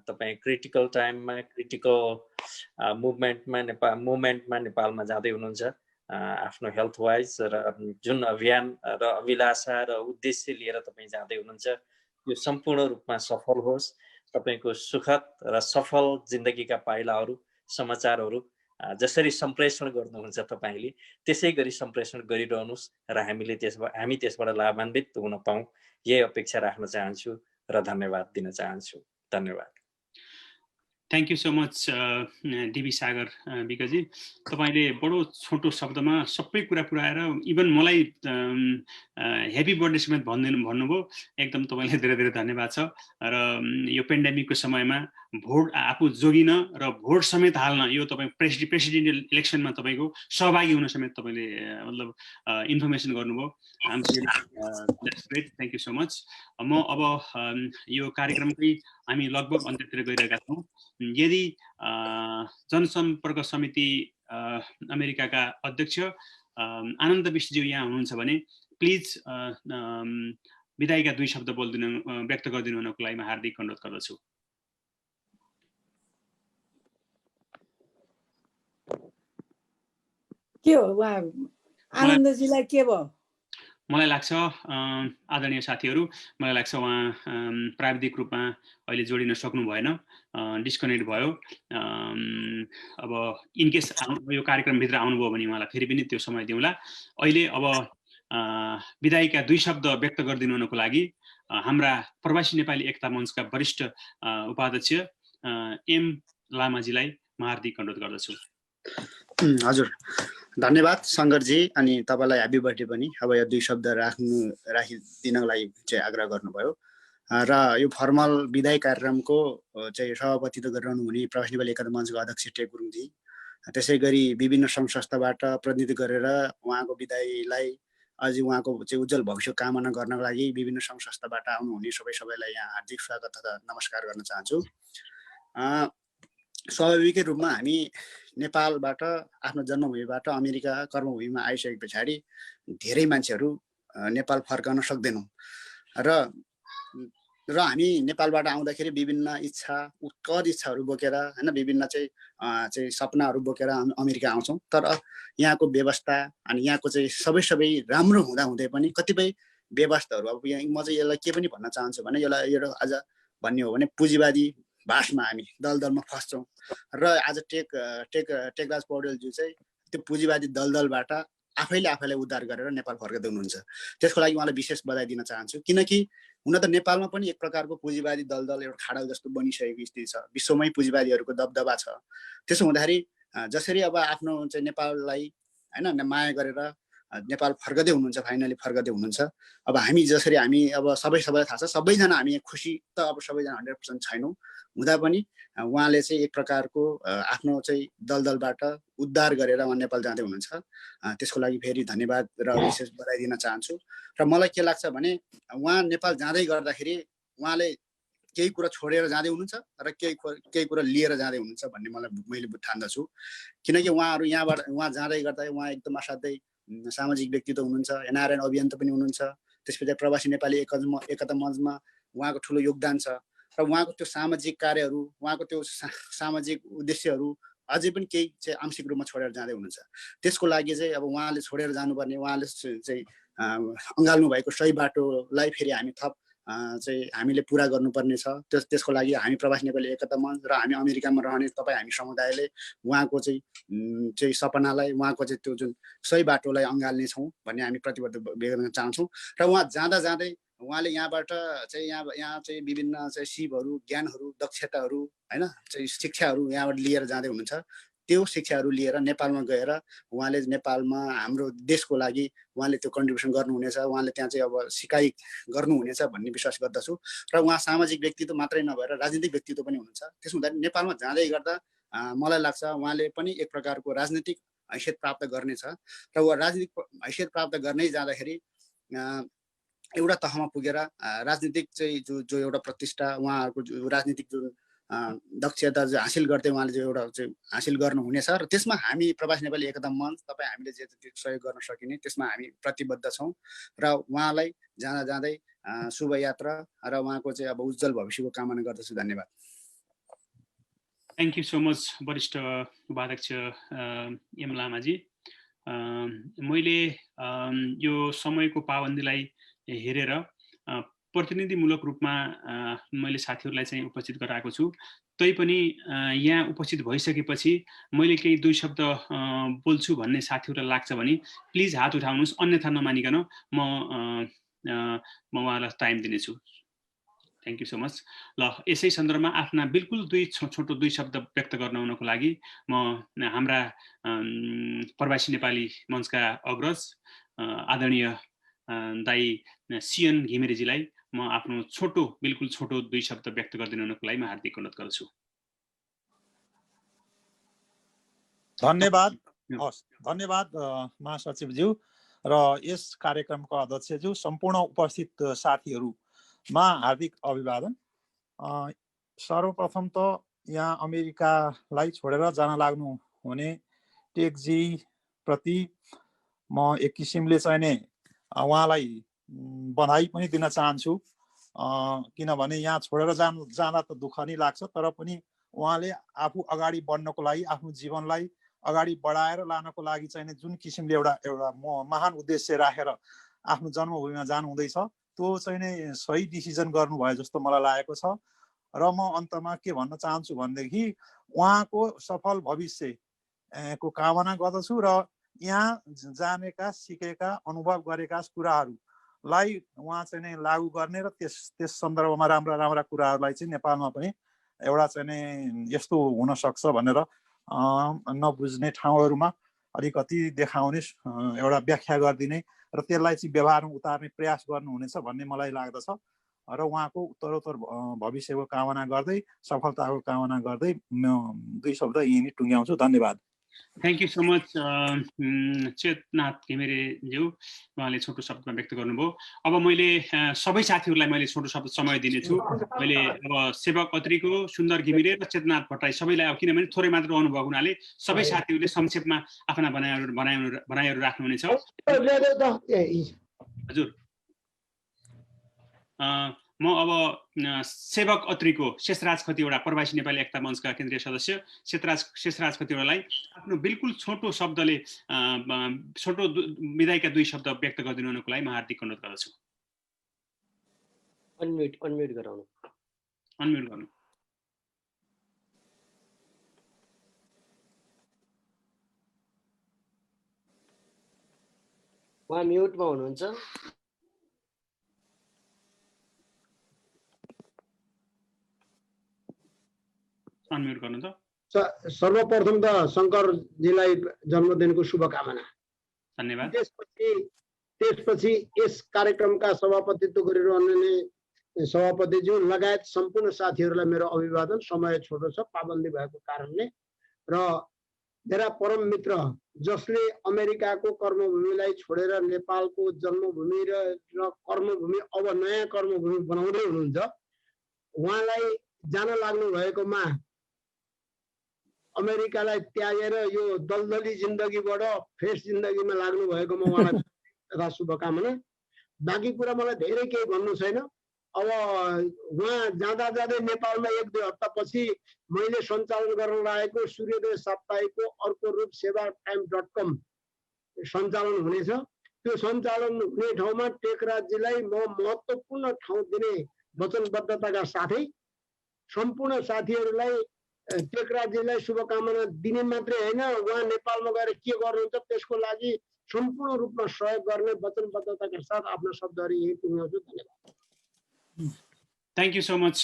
तपाईँ क्रिटिकल टाइममा क्रिटिकल मुभमेन्टमा नेपालमा जाँदै हुनुहुन्छ आफ्नो हेल्थ वाइज, र जुन अभियान र अभिलाषा र उद्देश्य लिएर तपाईँ जाँदै हुनुहुन्छ यो सम्पूर्ण रूपमा सफल होस्। तपाईको सुखद र सफल जिन्दगीका पाइलाहरू समाचारहरू जसरी सम्प्रेषण गर्नुहुन्छ तपाईँले त्यसै गरी सम्प्रेषण गरिरहनुहोस् र हामी त्यसबाट लाभान्वित हुन पाऊँ, यही अपेक्षा राख्न चाहन्छु र धन्यवाद दिन चाहन्छु। धन्यवाद। Thank you so much DB Sagar विकजी। तपाईँले बडो छोटो शब्दमा सबै कुरा पुऱ्याएर इभन मलाई ह्याप्पी बर्थडे समेत भन्नुभयो। एकदम तपाईँलाई धेरै धेरै धन्यवाद छ। र यो पेन्डेमिकको समयमा भोट आफू जोगिन र भोट समेत हाल्न, यो तपाईँ प्रेसिडेन्टियल इलेक्सनमा तपाईँको सहभागी हुन समेत तपाईँले मतलब इन्फर्मेसन गर्नुभयो। Great, thank you so much. म अब यो कार्यक्रमकै हामी लगभग अन्त्यतिर गइरहेका छौँ। यदि जनसम्पर्क समिति अमेरिकाका अध्यक्ष आनन्द विष्टज्यू यहाँ हुनुहुन्छ भने प्लिज विदायका 2 शब्द व्यक्त गरिदिनु हुनको लागि म हार्दिक अनुरोध गर्दछु। के हो उहाँ आनन्दजीलाई के भयो? मलाई लाग्छ आदरणीय साथीहरू, मलाई लाग्छ उहाँ प्राविधिक रूपमा अहिले जोडिन सक्नु भएन, डिस्कनेक्ट भयो। अब इनकेस यो कार्यक्रमभित्र आउनुभयो भने उहाँलाई फेरि पनि त्यो समय दिउँला। अहिले अब विदायका 2 शब्द व्यक्त गरिदिनु हुनको लागि हाम्रा प्रवासी नेपाली एकता मञ्चका वरिष्ठ उपाध्यक्ष एम लामाजीलाई म हार्दिक अनुरोध गर्दछु। हजुर, धन्यवाद शङ्करजी। अनि तपाईँलाई ह्याप्पी बर्थडे पनि। अब यो 2 शब्द राखिदिनको लागि चाहिँ आग्रह गर्नुभयो। र यो फर्मल विदाय कार्यक्रमको चाहिँ सभापतित्व गरिरहनु हुने प्रवासी नेपाली एकता मञ्चको अध्यक्ष टेक गुरुङजी, त्यसै गरी विभिन्न सङ्घ संस्थाबाट प्रतिनिधित्व गरेर उहाँको विदायलाई अझै उहाँको चाहिँ उज्जवल भविष्य कामना गर्नको लागि विभिन्न सङ्घ संस्थाबाट आउनुहुने सबैलाई यहाँ हार्दिक स्वागत तथा नमस्कार गर्न चाहन्छु। स्वाभाविकै रूपमा हामी नेपालबाट आफ्नो जन्मभूमिबाट अमेरिका कर्मभूमिमा आइसके पछाडि धेरै मान्छेहरू नेपाल फर्कन सक्दैनौँ र हामी नेपालबाट आउँदाखेरि विभिन्न उत्कट इच्छाहरू बोकेर हैन, विभिन्न चाहिँ सपनाहरू बोकेर अमेरिका आउँछौँ। तर यहाँको व्यवस्था अनि यहाँको चाहिँ सबै राम्रो हुँदै पनि कतिपय व्यवस्थाहरू, अब यहाँ म चाहिँ यसलाई के पनि भन्न चाहन्छु भने यसलाई आज भन्ने हो भने पुँजीवादी भाषमा हामी दलदलमा फस्छौँ। र आज टेकराज पौडेलज्यू चाहिँ त्यो पुँजीवादी दलदलबाट आफैले उद्धार गरेर नेपाल फर्काउँदै हुनुहुन्छ। त्यसको लागि उहाँलाई विशेष बधाई दिन चाहन्छु। किनकि हुन त नेपालमा पनि एक प्रकारको पुँजीवादी दलदल एउटा खाडल जस्तो बनिसकेको स्थिति छ, विश्वमै पुँजीवादीहरूको दबदबा छ। त्यसो हुँदाखेरि जसरी अब आफ्नो चाहिँ नेपाललाई हैन माया गरेर नेपाल फर्कदै हुनुहुन्छ, फाइनली फर्कदै हुनुहुन्छ। अब हामी अब सबैलाई थाहा छ, सबैजना हामी खुसी त अब सबैजना 100% छैनौँ हुँदा पनि उहाँले चाहिँ एक प्रकारको आफ्नो चाहिँ दलदलबाट उद्धार गरेर उहाँ नेपाल जाँदै हुनुहुन्छ। त्यसको लागि फेरि धन्यवाद र विशेष बधाई दिन चाहन्छु। र मलाई के लाग्छ भने उहाँ नेपाल जाँदै गर्दाखेरि उहाँले केही कुरा छोडेर जाँदै हुनुहुन्छ र केही कुरा लिएर जाँदै हुनुहुन्छ भन्ने मैले ठान्दछु। किनकि उहाँ जाँदै गर्दा उहाँ एकदम असाध्यै सामाजिक व्यक्तित्व हुनुहुन्छ, एनआरएन अभियन्ता पनि हुनुहुन्छ। त्यसपछि प्रवासी नेपाली एकता मञ्चमा उहाँको ठुलो योगदान छ र उहाँको त्यो सामाजिक कार्यहरू, उहाँको त्यो सामाजिक उद्देश्यहरू अझै पनि केही चाहिँ आंशिक रूपमा छोडेर जाँदै हुनुहुन्छ। त्यसको लागि चाहिँ अब उहाँले छोडेर जानुपर्ने, उहाँले चाहिँ अँगाल्नु भएको सही बाटोलाई फेरि हामी थप चाहिँ हामीले पुरा गर्नुपर्ने छ। त्यसको लागि हामी प्रवासी नेपाली एकता मञ्च र हामी अमेरिकामा रहने तपाईँ हामी समुदायले उहाँको चाहिँ सपनालाई उहाँको चाहिँ त्यो जुन सही बाटोलाई अँगाल्ने छौँ भन्ने हामी प्रतिबद्ध व्यक्त गर्न चाहन्छौँ। र उहाँ जाँदा जाँदै उहाँले यहाँबाट चाहिँ यहाँ चाहिँ विभिन्न चाहिँ सिपहरू ज्ञानहरू दक्षताहरू होइन चाहिँ शिक्षाहरू यहाँबाट लिएर जाँदै हुनुहुन्छ। त्यो शिक्षाहरू लिएर नेपालमा गएर उहाँले नेपालमा हाम्रो देशको लागि उहाँले त्यो कन्ट्रिब्युसन गर्नुहुनेछ। उहाँले त्यहाँ चाहिँ अब सिकाइ गर्नुहुनेछ भन्ने विश्वास गर्दछु। र उहाँ सामाजिक व्यक्तित्व मात्रै नभएर राजनीतिक व्यक्तित्व पनि हुनुहुन्छ। त्यसो हुँदा नेपालमा जाँदै गर्दा मलाई लाग्छ उहाँले पनि एक प्रकारको राजनीतिक हैसियत प्राप्त गर्नेछ। र उहाँ राजनीतिक हैसियत प्राप्त गर्नै जाँदाखेरि एउटा तहमा पुगेर राजनीतिक चाहिँ जो एउटा प्रतिष्ठा उहाँहरूको जो राजनीतिक जुन दक्षता हासिल गर्दै उहाँले जो एउटा चाहिँ हासिल गर्नुहुनेछ। र त्यसमा हामी प्रवासी नेपाली एकता मञ्च तपाईँ हामीले जे जति सहयोग गर्न सकिने त्यसमा हामी प्रतिबद्ध छौँ। र उहाँलाई जाँदा जाँदै शुभ यात्रा र उहाँको चाहिँ अब उज्जवल भविष्यको कामना गर्दछु। धन्यवाद। थ्याङ्क यू सो मच वरिष्ठ उपाध्यक्ष एम लामाजी। मैले यो समयको पाबन्दीलाई हेरेर प्रतिनिधिमूलक रूपमा मैले साथीहरूलाई चाहिँ उपस्थित गराएको छु। तैपनि यहाँ उपस्थित भइसकेपछि मैले केही दुई शब्द बोल्छु भन्ने साथीहरूलाई लाग्छ भने प्लिज हात उठाउनुहोस्, अन्यथा नमानिकन म उहाँलाई टाइम दिनेछु। Thank you so much. ल यसै सन्दर्भमा आफ्ना बिल्कुल छोटो दुई शब्द व्यक्त गर्नको लागि म हाम्रा प्रवासी नेपाली मञ्चका अग्रज आदरणीय दाई सिएन घिमिरेजीलाई म आफ्नो बिल्कुल छोटो दुई शब्द व्यक्त गरिदिनुको लागि म हार्दिक अनुरोध गर्छु। धन्यवाद। धन्यवाद महासचिवज्यू र यस कार्यक्रमको अध्यक्षज्यू, सम्पूर्ण उपस्थित साथीहरूमा हार्दिक अभिवादन। सर्वप्रथम त यहाँ अमेरिकालाई छोडेर जान लाग्नु हुने टेकजी प्रति म एक किसिमले चाहिँ नै उहाँलाई बधाई पनि दिन चाहन्छु। किनभने यहाँ छोडेर जाँदा त दुःख नै लाग्छ, तर पनि उहाँले आफू अगाडि बढ्नको लागि आफ्नो जीवनलाई अगाडि बढाएर लानको लागि चाहिँ जुन किसिमले एउटा महान उद्देश्य राखेर आफ्नो जन्मभूमिमा जानु हुँदैछ त्यो चाहिँ नै सही डिसिजन गर्नुभयो जस्तो मलाई लागेको छ। र म अन्तमा के भन्न चाहन्छु भनेदेखि उहाँको सफल भविष्यको कामना गर्दछु र यहाँ जानेका सिकेका अनुभव गरेका कुराहरूलाई उहाँ चाहिँ नै लागू गर्ने र त्यस सन्दर्भमा राम्रा कुराहरूलाई चाहिँ नेपालमा पनि एउटा चाहिँ नै यस्तो हुन सक्छ भनेर नबुझ्ने ठाउँहरूमा अलिकति देखाउने एउटा व्याख्या गरिदिने र त्यसलाई चाहिँ व्यवहारमा उतार्ने प्रयास गर्नुहुनेछ भन्ने मलाई लाग्दछ। र उहाँको उत्तरोत्तर भविष्यको कामना गर्दै सफलताको कामना गर्दै म दुई शब्द यहीँ नै टुङ्ग्याउँछु। धन्यवाद। Thank you so much Chetnath घिमिरेज्यू, उहाँले छोटो शब्दमा व्यक्त गर्नुभयो। अब मैले सबै साथीहरूलाई मैले छोटो शब्द समय दिनेछु। मैले अब सेवक अत्रीको, सुन्दर घिमिरे र चेतनाथ भट्टराई सबैलाई, अब किनभने थोरै मात्र अनुभव हुनाले सबै साथीहरूले संक्षेपमा आफ्ना भनाइहरू राख्नुहुनेछ। हजुर, म अब सेवक अत्रीको शेषराज खतिवडा, प्रवासी नेपाली एकता मञ्चका केन्द्रीय सदस्य शेषराज खतिवडालाई आफ्नो बिल्कुल छोटो शब्दले छोटो विदायका दुई शब्द व्यक्त गरिदिनुको लागि म हार्दिक अनुरोध गर्दछु। अनम्युट गराउनु। अनम्युट गर्नु। उहाँ म्युटमा हुनुहुन्छ। अनम्युट गर्नु त। सर्वप्रथम त शङ्करजीलाई जन्मदिनको शुभकामना। धन्यवाद। त्यसपछि यस कार्यक्रमका सभापतित्व गरिरहने सभापतिज्यू लगायत सम्पूर्ण साथीहरूलाई मेरो अभिवादन। समय छोटो छ पाबन्दी भएको कारणले, र मेरा परम मित्र जसले अमेरिकाको कर्मभूमिलाई छोडेर नेपालको जन्मभूमि र कर्मभूमि अब नयाँ कर्मभूमि बनाउँदै हुनुहुन्छ, उहाँलाई जान लाग्नु भएकोमा अमेरिकालाई त्यागेर यो दलदली जिन्दगीबाट फ्रेस जिन्दगीमा लाग्नु भएकोमा उहाँलाई तथा शुभकामना। बाँकी कुरा मलाई धेरै केही भन्नु छैन। अब उहाँ जाँदा जाँदै नेपालमा 1-2 हप्तापछि मैले सञ्चालन गर्न लागेको सूर्योदय साप्ताहिकको अर्को रूप सेवा टाइम.com सञ्चालन हुनेछ। त्यो सञ्चालन हुने ठाउँमा टेकराजजीलाई म महत्त्वपूर्ण ठाउँ दिने वचनबद्धताका साथै सम्पूर्ण साथीहरूलाई टेकराजजीलाई शुभकामना दिने मात्रै होइन, उहाँ नेपालमा गएर के गर्नुहुन्छ त्यसको लागि सम्पूर्ण रूपमा सहयोग गर्ने वचनबद्धताका साथ आफ्नो शब्दहरू यही पुर्याउँछु। धन्यवाद। थ्याङ्क यू सो मच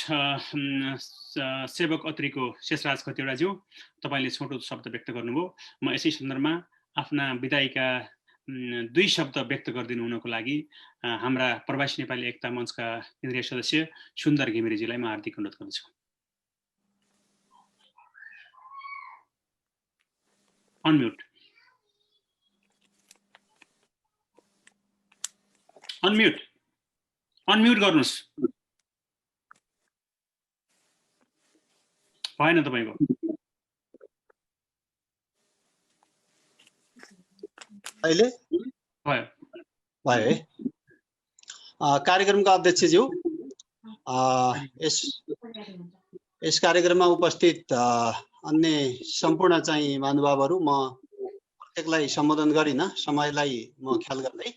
सेवक अत्रीको शेषराज खतिवडाज्यू, तपाईँले छोटो शब्द व्यक्त गर्नुभयो। म यसै सन्दर्भमा आफ्ना विदायका 2 शब्द व्यक्त गरिदिनु हुनको लागि हाम्रा प्रवासी नेपाली एकता मञ्चका केन्द्रीय सदस्य सुन्दर घिमिरेजीलाई म हार्दिक अनुरोध गर्दछु। अनम्युट अनम्युट अनम्युट गर्नुहोस्। भएन तपाईँको। अहिले भयो भयो है। कार्यक्रमका अध्यक्षज्यू, यस कार्यक्रममा उपस्थित अन्य सम्पूर्ण चाहिँ महानुभावहरू, म प्रत्येकलाई सम्बोधन गरिन, समयलाई म ख्याल गर्दै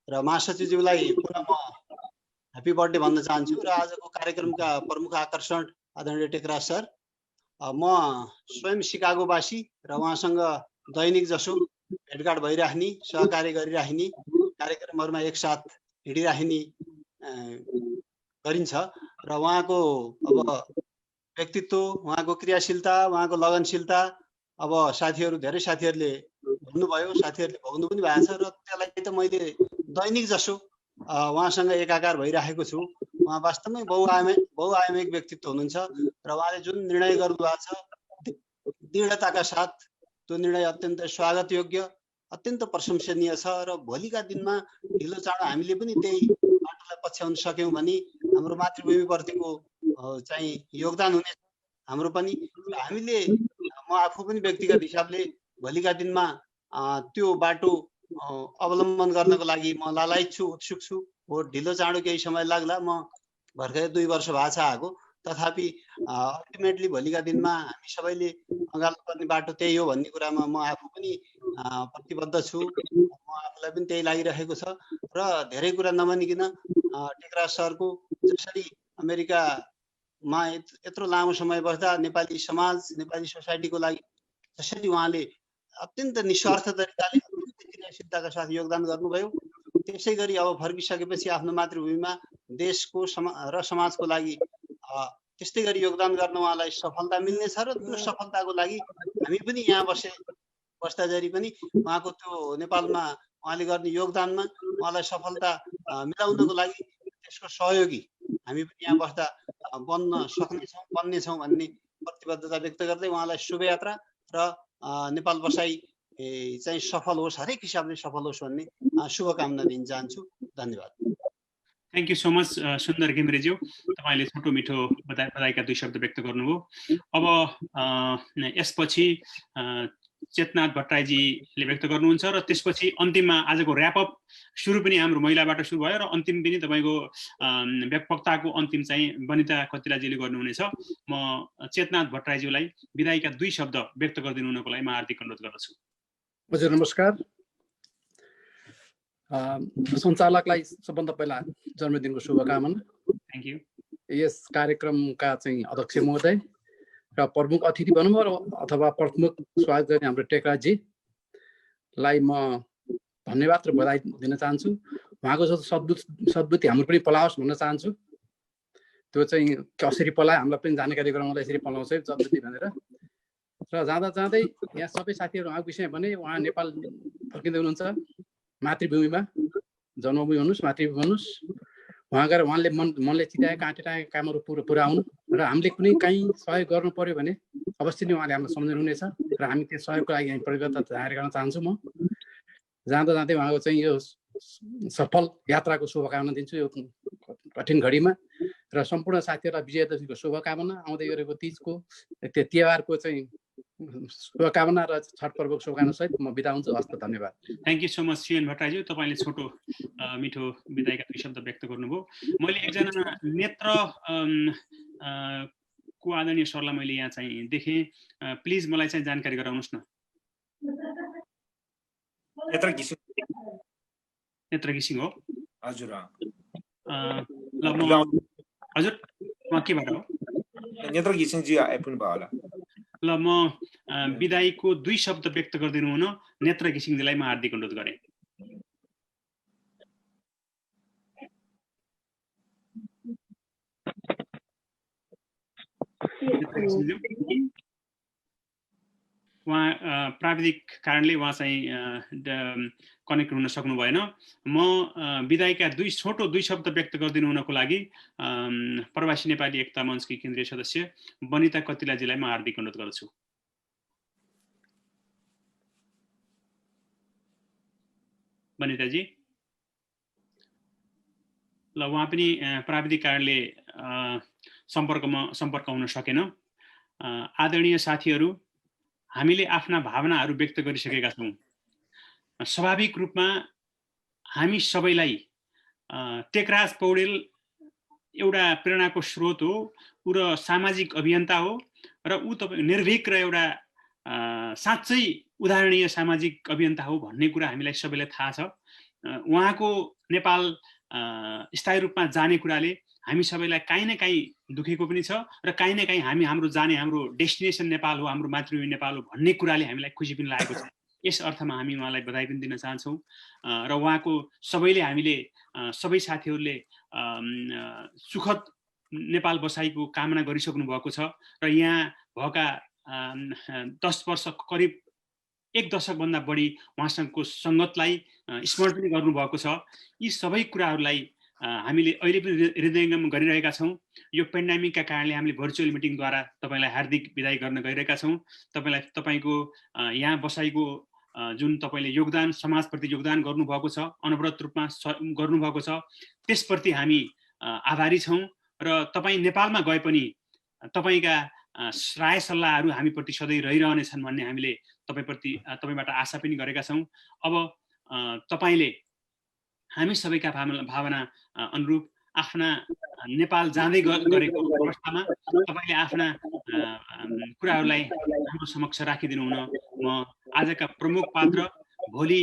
र महासचिवज्यूलाई पुनः म ह्याप्पी बर्थडे भन्न चाहन्छु। र आजको कार्यक्रमका प्रमुख आकर्षण आदरणीय टेकराज सर, म स्वयं सिकागोवासी र उहाँसँग दैनिक जसो भेटघाट भइराख्ने, सहकार्य गरिराख्ने, कार्यक्रमहरूमा एकसाथ हिँडिराख्ने गरिन्छ र उहाँको अब व्यक्तित्व, उहाँको क्रियाशीलता, उहाँको लगनशीलता अब धेरै साथीहरूले भन्नुभयो, साथीहरूले भोग्नु पनि भएको छ र त्यसलाई त मैले दैनिक जसो उहाँसँग एकाकार भइराखेको छु। उहाँ वास्तवमै बहुआयामिक व्यक्तित्व हुनुहुन्छ र उहाँले जुन निर्णय गर्नुभएको छ दृढताका साथ, त्यो निर्णय अत्यन्त स्वागत योग्य, अत्यन्त प्रशंसनीय छ र भोलिका दिनमा ढिलो चाँडो हामीले पनि त्यही बाटोलाई पछ्याउन सक्यौँ भने हाम्रो मातृभूमिप्रतिको चाहिँ योगदान हुनेछ हाम्रो पनि। हामीले, म आफू पनि व्यक्तिगत हिसाबले भोलिका दिनमा त्यो बाटो अवलम्बन गर्नको लागि म लालायित छु, उत्सुक छु। हो, ढिलो चाँडो केही समय लाग्ला, म भर्खरै 2 वर्ष भएको छ आएको, तथापि अल्टिमेटली भोलिका दिनमा हामी सबैले अँगाल्नुपर्ने बाटो त्यही हो भन्ने कुरामा म आफू पनि प्रतिबद्ध छु। म आफूलाई पनि त्यही लागिरहेको छ र धेरै कुरा नभनिकन टेकराज सरको जसरी अमेरिकामा यत्रो लामो समय बस्दा नेपाली समाज, नेपाली सोसाइटीको लागि जसरी उहाँले अत्यन्त निस्वार्थ तरिकाले क्रियाशीलताका साथ योगदान गर्नुभयो, त्यसै गरी अब फर्किसकेपछि आफ्नो मातृभूमिमा देशको र समाजको लागि त्यस्तै गरी योगदान गर्न उहाँलाई सफलता मिल्नेछ र त्यो सफलताको लागि हामी पनि यहाँ बस्दाखेरि पनि उहाँको त्यो नेपालमा उहाँले गर्ने योगदानमा उहाँलाई सफलता मिलाउनको लागि त्यसको सहयोगी हामी पनि यहाँ बस्दा बन्नेछौँ भन्ने प्रतिबद्धता व्यक्त गर्दै उहाँलाई शुभयात्रा र नेपाल बसाई चाहिँ सफल होस्, हरेक हिसाबले सफल होस् भन्ने शुभकामना दिन चाहन्छु। धन्यवाद। थ्याङ्क यू सो मच सुन्दर घिमिरेज्यू, तपाईँले छोटो मिठो बधाईका 2 शब्द व्यक्त गर्नुभयो। अब यसपछि चेतनाथ भट्टराईजीले व्यक्त गर्नुहुन्छ र त्यसपछि अन्तिममा आजको ऱ्यापअप सुरु पनि हाम्रो महिलाबाट सुरु भयो र अन्तिम पनि तपाईँको वक्ताको अन्तिम चाहिँ वनिता खतिवडाजीले गर्नुहुनेछ। म चेतनाथ भट्टराईज्यूलाई विदायका 2 शब्द व्यक्त गरिदिनु हुनको लागि म हार्दिक अनुरोध गर्दछु। हजुर नमस्कार। सञ्चालकलाई सबभन्दा पहिला जन्मदिनको शुभकामना। Thank you. यस कार्यक्रमका चाहिँ अध्यक्ष महोदय र प्रमुख अतिथि भनौँ अथवा प्रमुख स्वागत गर्ने हाम्रो टेकराजजीलाई म धन्यवाद र बधाई दिन चाहन्छु। उहाँको जस्तो सद्बुद्धि हाम्रो पनि पलाओस् भन्न चाहन्छु। त्यो चाहिँ कसरी पलायो हामीलाई पनि जानकारी गराउँदा यसरी पलाउँछ सद्बुद्धि भनेर। र जाँदा जाँदै यहाँ सबै साथीहरू उहाँको विषयमा भने उहाँ नेपाल फर्किँदै हुनुहुन्छ, मातृभूमिमा जन्मभूमि भन्नुहोस्, मातृभूमि भन्नुहोस्। उहाँ गएर उहाँले मनले चिताएका आँटेटाएका कामहरू पुरा हुन् र हामीले कुनै काहीँ सहयोग गर्नु पर्यो भने अवश्य नै उहाँले हामीलाई सम्झिनुहुनेछ र हामी त्यो सहयोगको लागि हामी प्रतिबद्धता जाहेर गर्न चाहन्छु। म जाँदा जाँदै उहाँको चाहिँ यो सफल यात्राको शुभकामना दिन्छु यो कठिन घडीमा र सम्पूर्ण साथीहरूलाई विजयादशमीको शुभकामना, आउँदै गरेको तिजको त्यो तिहारको चाहिँ शुभकामना र छठ पर्वको शुभकामना सहित म बिदा हुन्छु। हस्त धन्यवाद। थ्याङ्क यू सो मच सिएन भट्टराईज्यू, तपाईँले छोटो मिठो विदायका 2 शब्द व्यक्त गर्नुभयो। मैले एकजना नेत्र को आदरणीय सरलाई मैले यहाँ चाहिँ देखेँ, प्लिज मलाई चाहिँ जानकारी गराउनुहोस् न। नेत्र घिसिङ हो? हजुर ल म हजुर म केबाट हो? नेत्र घिसिङजी आइपुग्नु भयो होला। ल म बिदाईको 2 शब्द व्यक्त गरिदिनु हुन नेत्र घिसिङजीलाई म हार्दिक अनुरोध गरेँ। उहाँ प्राविधिक कारणले उहाँ चाहिँ कनेक्ट हुन सक्नु भएन। म बिदाईका 2 शब्द व्यक्त गरिदिनु हुनको लागि प्रवासी नेपाली एकता मञ्चकी केन्द्रीय सदस्य बनिता कतिलाजीलाई म हार्दिक अनुरोध गर्छु। बनिताजी ल उहाँ पनि प्राविधिक कारणले सम्पर्क हुन सकेन। आदरणीय साथीहरू, हामीले आफ्ना भावनाहरू व्यक्त गरिसकेका छौँ। स्वाभाविक रूपमा हामी सबैलाई टेकराज पौडेल एउटा प्रेरणाको स्रोत हो, ऊ र सामाजिक अभियन्ता हो र ऊ तपाईँ निर्भीक र एउटा साँच्चै उदाहरणीय सामाजिक अभियन्ता हो भन्ने कुरा हामीलाई सबैलाई थाहा छ। उहाँको नेपाल स्थायी रूपमा जाने कुराले हामी सबैलाई काहीँ न काहीँ दुखेको पनि छ र काहीँ न काहीँ हाम्रो डेस्टिनेसन नेपाल हो, हाम्रो मातृभूमि नेपाल हो भन्ने कुराले हामीलाई खुसी पनि लागेको छ। यस अर्थमा हामी उहाँलाई बधाई पनि दिन चाहन्छौँ र उहाँको सबै साथीहरूले सुखद नेपाल बसाइको कामना गरिसक्नु भएको छ र यहाँ भएका 10 वर्ष करिब 1 दशकभन्दा बढी उहाँसँगको सङ्गतलाई स्मरण पनि गर्नुभएको छ। यी सबै कुराहरूलाई हामीले अहिले पनि हृदयङ्गम गरिरहेका छौँ। यो पेन्डेमिकका कारणले हामीले भर्चुअल मिटिङद्वारा तपाईँलाई हार्दिक बिदाई गर्न गइरहेका छौँ। तपाईँको यहाँ बसाइको जुन तपाईँले योगदान, समाजप्रति योगदान गर्नुभएको छ, अनवरत रूपमा गर्नुभएको छ, त्यसप्रति हामी आभारी छौँ र तपाईँ नेपालमा गए पनि तपाईँका राय सल्लाहहरू हामीप्रति सधैँ रहिरहनेछन् भन्ने हामीले तपाईँबाट आशा पनि गरेका छौँ। अब तपाईँले हामी सबैका भावना अनुरूप आफ्ना नेपाल जाँदै गरेको अवस्थामा तपाईँले आफ्ना कुराहरूलाई हाम्रो समक्ष राखिदिनु हुन म आजका प्रमुख पात्र, भोलि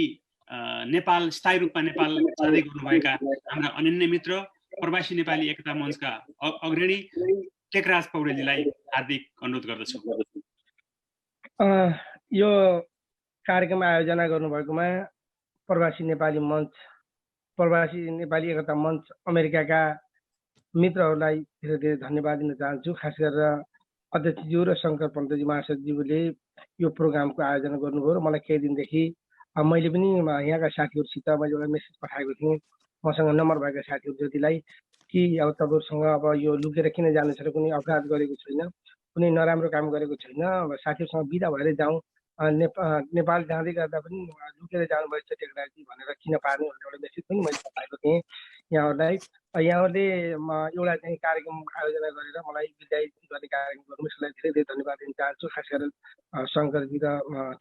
नेपाल स्थायी रूपमा नेपाल जाँदै गर्नुभएका हाम्रा अनन्य मित्र प्रवासी नेपाली एकता मञ्चका अग्रणी टेकराज पौडेलजीलाई हार्दिक अनुरोध गर्दछु। यो कार्यक्रम आयोजना गर्नुभएकोमा प्रवासी नेपाली एकता मञ्च अमेरिकाका मित्रहरूलाई धेरै धेरै धन्यवाद दिन चाहन्छु। खास गरेर अध्यक्षज्यू र शङ्कर पन्तजी महासचिवले यो प्रोग्रामको आयोजना गर्नुभयो र मलाई केही दिनदेखि मैले पनि यहाँका साथीहरूसित मैले एउटा मेसेज पठाएको थिएँ, मसँग नम्बर भएका साथीहरू जतिलाई, कि अब तपाईँहरूसँग अब यो लुकेर किन जानु छ र कुनै अपराध गरेको छैन, कुनै नराम्रो काम गरेको छैन, अब साथीहरूसँग बिदा भएर जाउँ, नेपाल जाँदै गर्दा पनि लुकेर जानुभएछ टेकराजी भनेर किन पार्ने भनेर एउटा मेसेज पनि मैले पठाएको थिएँ यहाँहरूलाई। यहाँहरूले एउटा चाहिँ कार्यक्रम आयोजना गरेर मलाई बिदाई गर्ने कार्यक्रम गर्नु, यसलाई धेरै धेरै धन्यवाद दिन चाहन्छु, खास गरेर शङ्करजी र